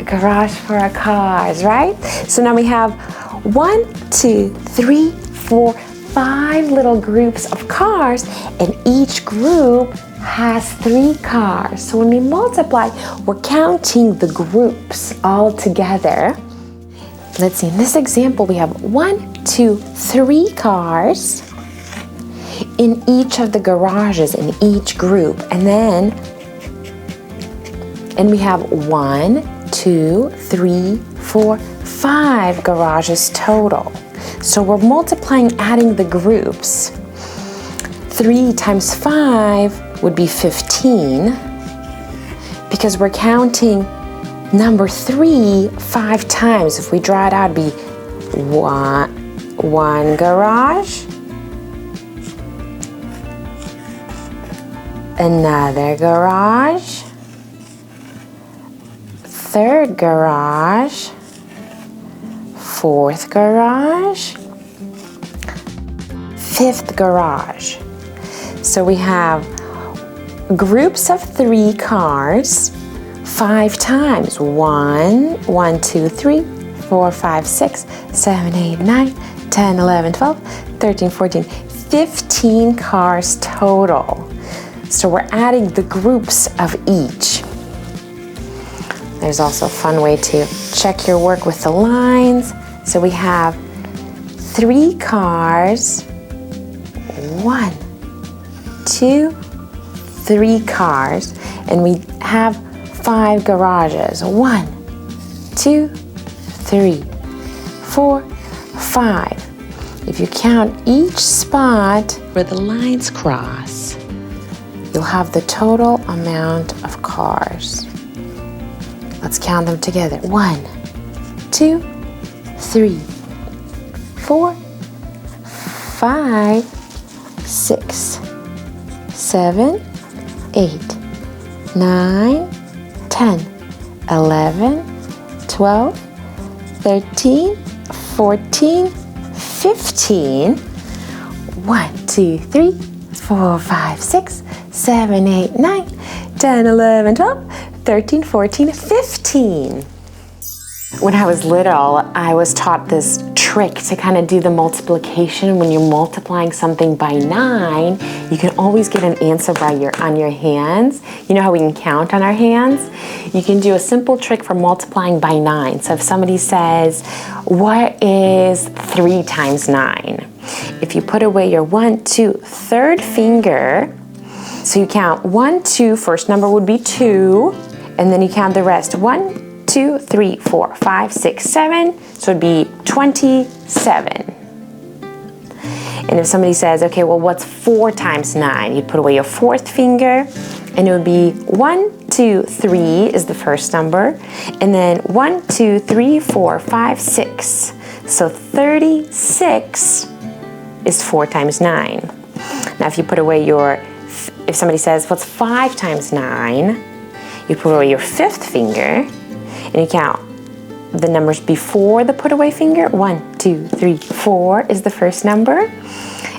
garage for our cars, right? So now we have 1, 2, 3, 4, 5 little groups of cars, and each group has 3 cars. So when we multiply, we're counting the groups all together. Let's see, in this example, we have 1, 2, 3 cars in each of the garages in each group. And we have 1, 2, 3, 4, 5 garages total. So we're multiplying, adding the groups. 3 times 5 would be 15, because we're counting number 3 5 times. If we draw it out, it'd be one garage, another garage, third garage, fourth garage, fifth garage. So we have groups of 3 cars 5 times. 1, 1, 2, 3, 4, 5, 6, 7, 8, 9, 10, 11, 12, 13, 14, 15 cars total. So we're adding the groups of each. There's also a fun way to check your work with the lines. So we have 3 cars, 1, 2, 3 cars, and we have 5 garages. 1, 2, 3, 4, 5. If you count each spot where the lines cross, you'll have the total amount of cars. Let's count them together. 1, 2, 3, 4, 5, 6, 7, 8, 9, 10, 11, 12, 13, 14, 15. 1, 2, 3, 4, 5, 6, 7, 8, 9, 10, 11, 12, 13, 14, 15. When I was little, I was taught this trick to kind of do the multiplication. When you're multiplying something by 9, you can always get an answer on your hands. You know how we can count on our hands? You can do a simple trick for multiplying by 9. So if somebody says, what is 3 times 9? If you put away your 1, 2, third finger, so you count 1, 2, first number would be 2, and then you count the rest. 1, 2, 3, 4, 5, 6, 7, so it'd be 27. And if somebody says, okay, well, what's 4 times 9? You'd put away your fourth finger, and it would be 1, 2, 3 is the first number, and then 1, 2, 3, 4, 5, 6. So 36 is 4 times 9. Now, if you put away if somebody says, what's 5 times 9? You put away your fifth finger, and you count the numbers before the put away finger. 1, 2, 3, 4 is the first number.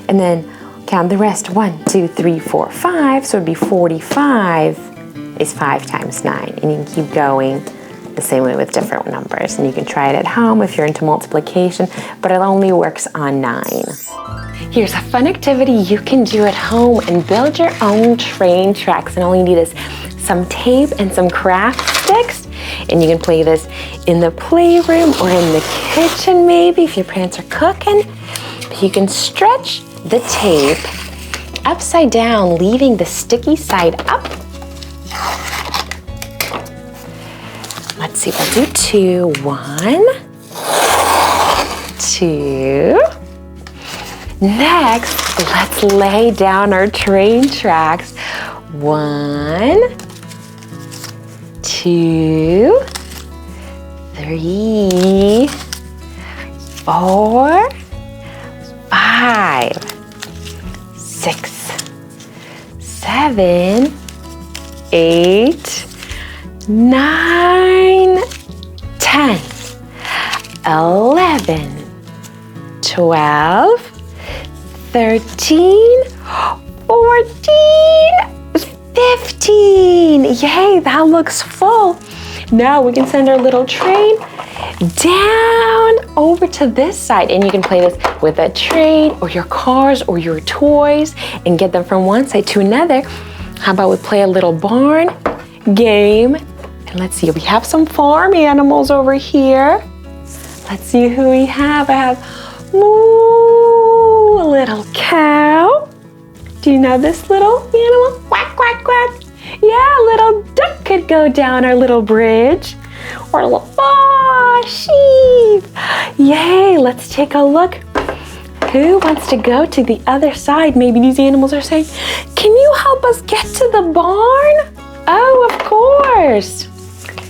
And then count the rest. 1, 2, 3, 4, 5. So it'd be 45 is 5 times 9. And you can keep going the same way with different numbers. And you can try it at home if you're into multiplication, but it only works on 9. Here's a fun activity you can do at home and build your own train tracks. And all you need is some tape and some craft sticks. And you can play this in the playroom or in the kitchen maybe if your parents are cooking. But you can stretch the tape upside down, leaving the sticky side up. Let's see, we'll do 2. 1, 2. Next, let's lay down our train tracks. 1, 2, 3, 4, 5, 6, 7, 7, 8, 9, 10, 11, 12, 13, 14, 15. Yay, that looks full. Now we can send our little train down over to this side, and you can play this with a train or your cars or your toys and get them from one side to another. How about we play a little barn game? And let's see, we have some farm animals over here. Let's see who we have. I have Moo, a little cow. Do you know this little animal? Quack, quack, quack. Yeah, a little duck could go down our little bridge. Or a little, sheep. Yay, let's take a look. Who wants to go to the other side? Maybe these animals are saying, can you help us get to the barn? Oh, of course.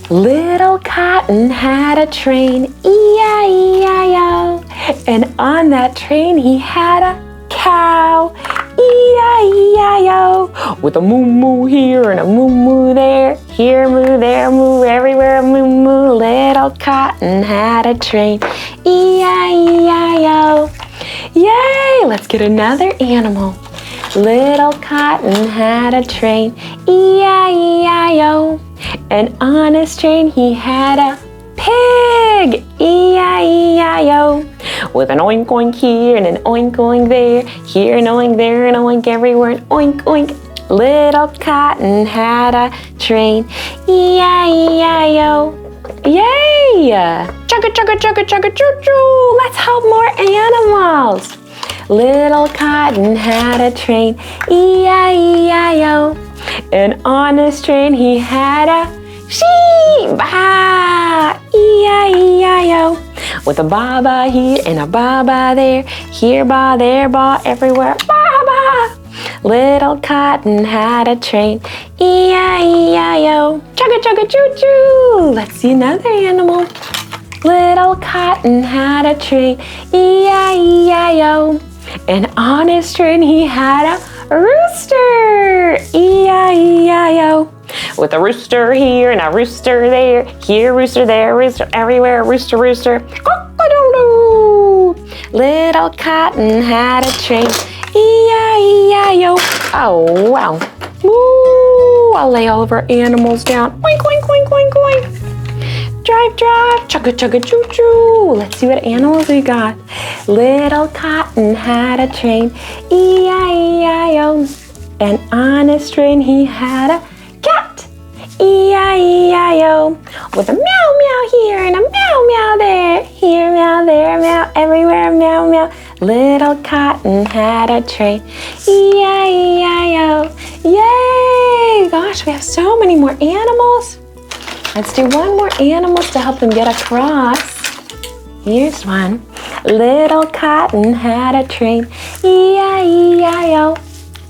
Little Cotton had a train, E-I-E-I-O. And on that train he had a cow, E-I-E-I-O. With a moo-moo here and a moo-moo there. Here moo, there moo, everywhere moo-moo. Little Cotton had a train, E-I-E-I-O. Yay! Let's get another animal. Little Cotton had a train, E-I-E-I-O. And on his train he had a pig, E-I-E-I-O. With an oink oink here and an oink oink there. Here an oink, there an oink, everywhere an oink oink. Little Cotton had a train, E-I-E-I-O. Yay! Chugga chugga chugga chugga choo choo. Let's help more animals. Little Cotton had a train, E-I-E-I-O. And on his train he had a sheep, E-I-E-I-O. With a ba-ba here and a ba-ba there. Here ba, there ba, everywhere ba-ba. Little Cotton had a train, E-I-E-I-O. Chugga chugga choo choo. Let's see another animal. Little Cotton had a train, E-I-E-I-O. And on his train he had a rooster, E-I-E-I-O. With a rooster here and a rooster there. Here rooster, there rooster, everywhere rooster, rooster. Cock-a-doodle-doo. Little Cotton had a train, E-I-E-I-O. Oh, wow. Woo! I'll lay all of our animals down. Oink, oink, oink, oink, oink. Drive, drive, chugga, chugga, choo, choo. Let's see what animals we got. Little Cotton had a train, E-I-E-I-O. And on his train he had a cat, E-I-E-I-O. With a meow, meow here and a meow, meow there. Here, meow, there, meow, everywhere, meow, meow. Little Cotton had a train, E-I-E-I-O. Yay! Gosh, we have so many more animals. Let's do one more animal to help them get across. Here's one. Little Cotton had a train, E-I-E-I-O.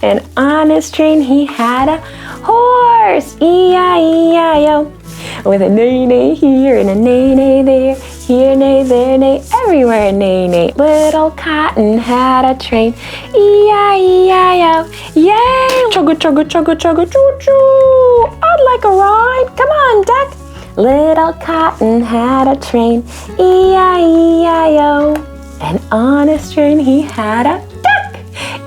And on his train he had a horse, E-I-E-I-O. With a neigh-neigh here and a neigh-neigh there. Here neigh, there neigh, everywhere neigh-neigh. Little Cotton had a train, E-I-E-I-O. Yay! Chugga, chugga, chugga, chugga, choo-choo. I'd like a ride. Come on, duck. Little Cotton had a train, E-I-E-I-O. And on his train he had a duck,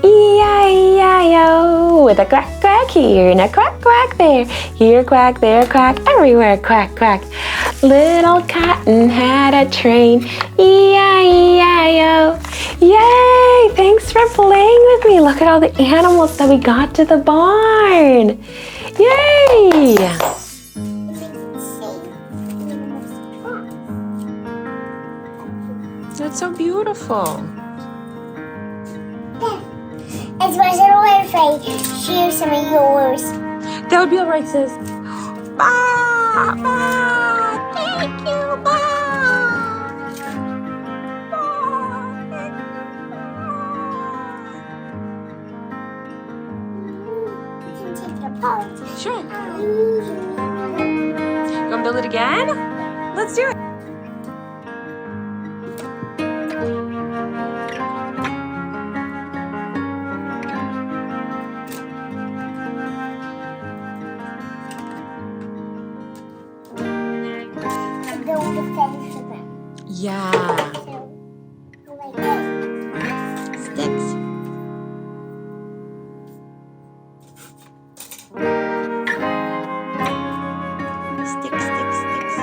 E-I-E-I-O. With a quack, quack here and a quack, quack there. Here quack, there quack, everywhere quack, quack. Little Cotton had a train, E-I-E-I-O. Yay! Thanks for playing with me. Look at all the animals that we got to the barn. Yay! That's so beautiful. It's my little if I share some of yours. That would be all right, sis. Bah, bah. Thank you, Mom. Sure. You want to build it again? Let's do it. Yeah. Like this. Sticks. Sticks, sticks, sticks.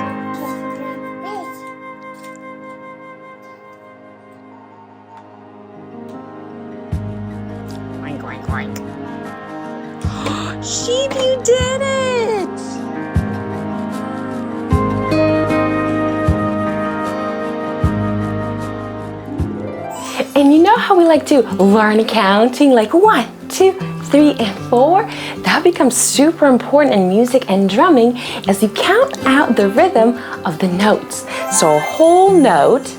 Oink, oink, oink. Sheep, you did it! And you know how we like to learn counting, like 1, 2, 3, and 4? That becomes super important in music and drumming as you count out the rhythm of the notes. So a whole note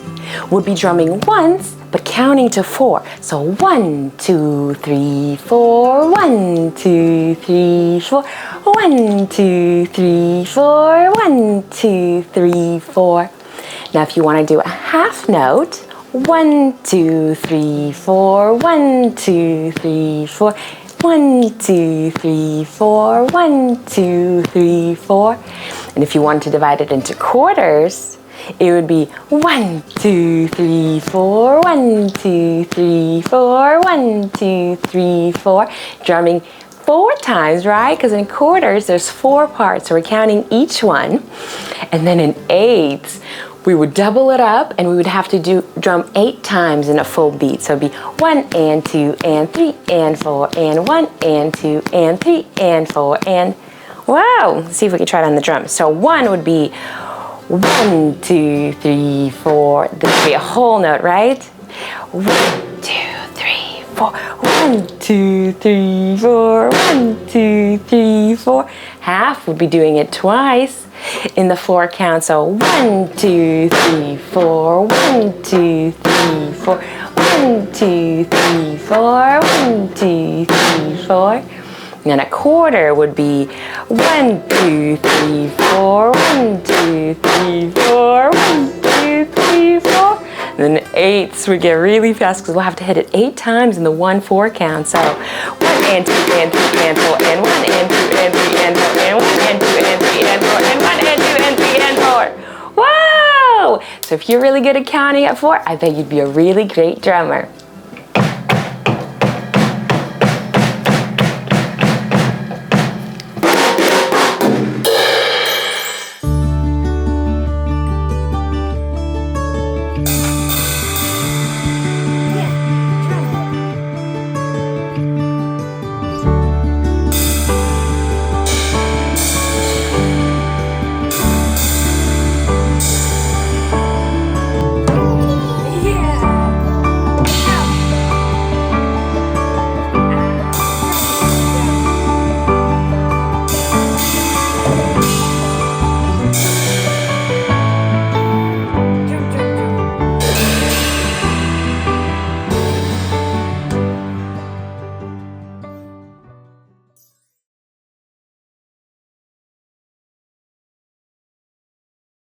would be drumming once, but counting to 4. So 1, 2, 3, 4, 1, 2, 3, 4, 1, 2, 3, 4, 1, 2, 3, 4. Now if you want to do a half note, 1, 2, 3, 4, 1, 2, 3, 4, 1, 2, 3, 4, 1, 2, 3, 4. And if you want to divide it into quarters, it would be 1, 2, 3, 4, 1, 2, 3, 4, 1, 2, 3, 4. Drumming 4 times, right? Because in quarters, there's 4 parts, so we're counting each one. And then in eighths, we would double it up and we would have to drum 8 times in a full beat. So it'd be 1 and 2 and 3 and 4 and 1 and 2 and 3 and 4 and wow! Let's see if we can try it on the drum. So 1 would be 1, 2, 3, 4. This would be a whole note, right? 1, 2, 3, 4. 1, 2, 3, 4. 1, 2, 3, 4. Half would be doing it twice in the 4 count. So 1, 2, 3, 4. 1, 2, 3, 4. 1, 2, 3, 4. 1, 2, 3, 4. And then a quarter would be 1, 2, 3, 4. 1, 2, 3, 4. 1, 2, 3, 4. And then eighths would get really fast because we'll have to hit it 8 times in the 1, 4 count. So 1 and 2 and 3 and 4 and 1 and 2 and 3 and 4 and 1 and 2 and 3 and 4 and 1 and 2 and 3 and 4. Wow! So if you're really good at counting at 4, I bet you'd be a really great drummer.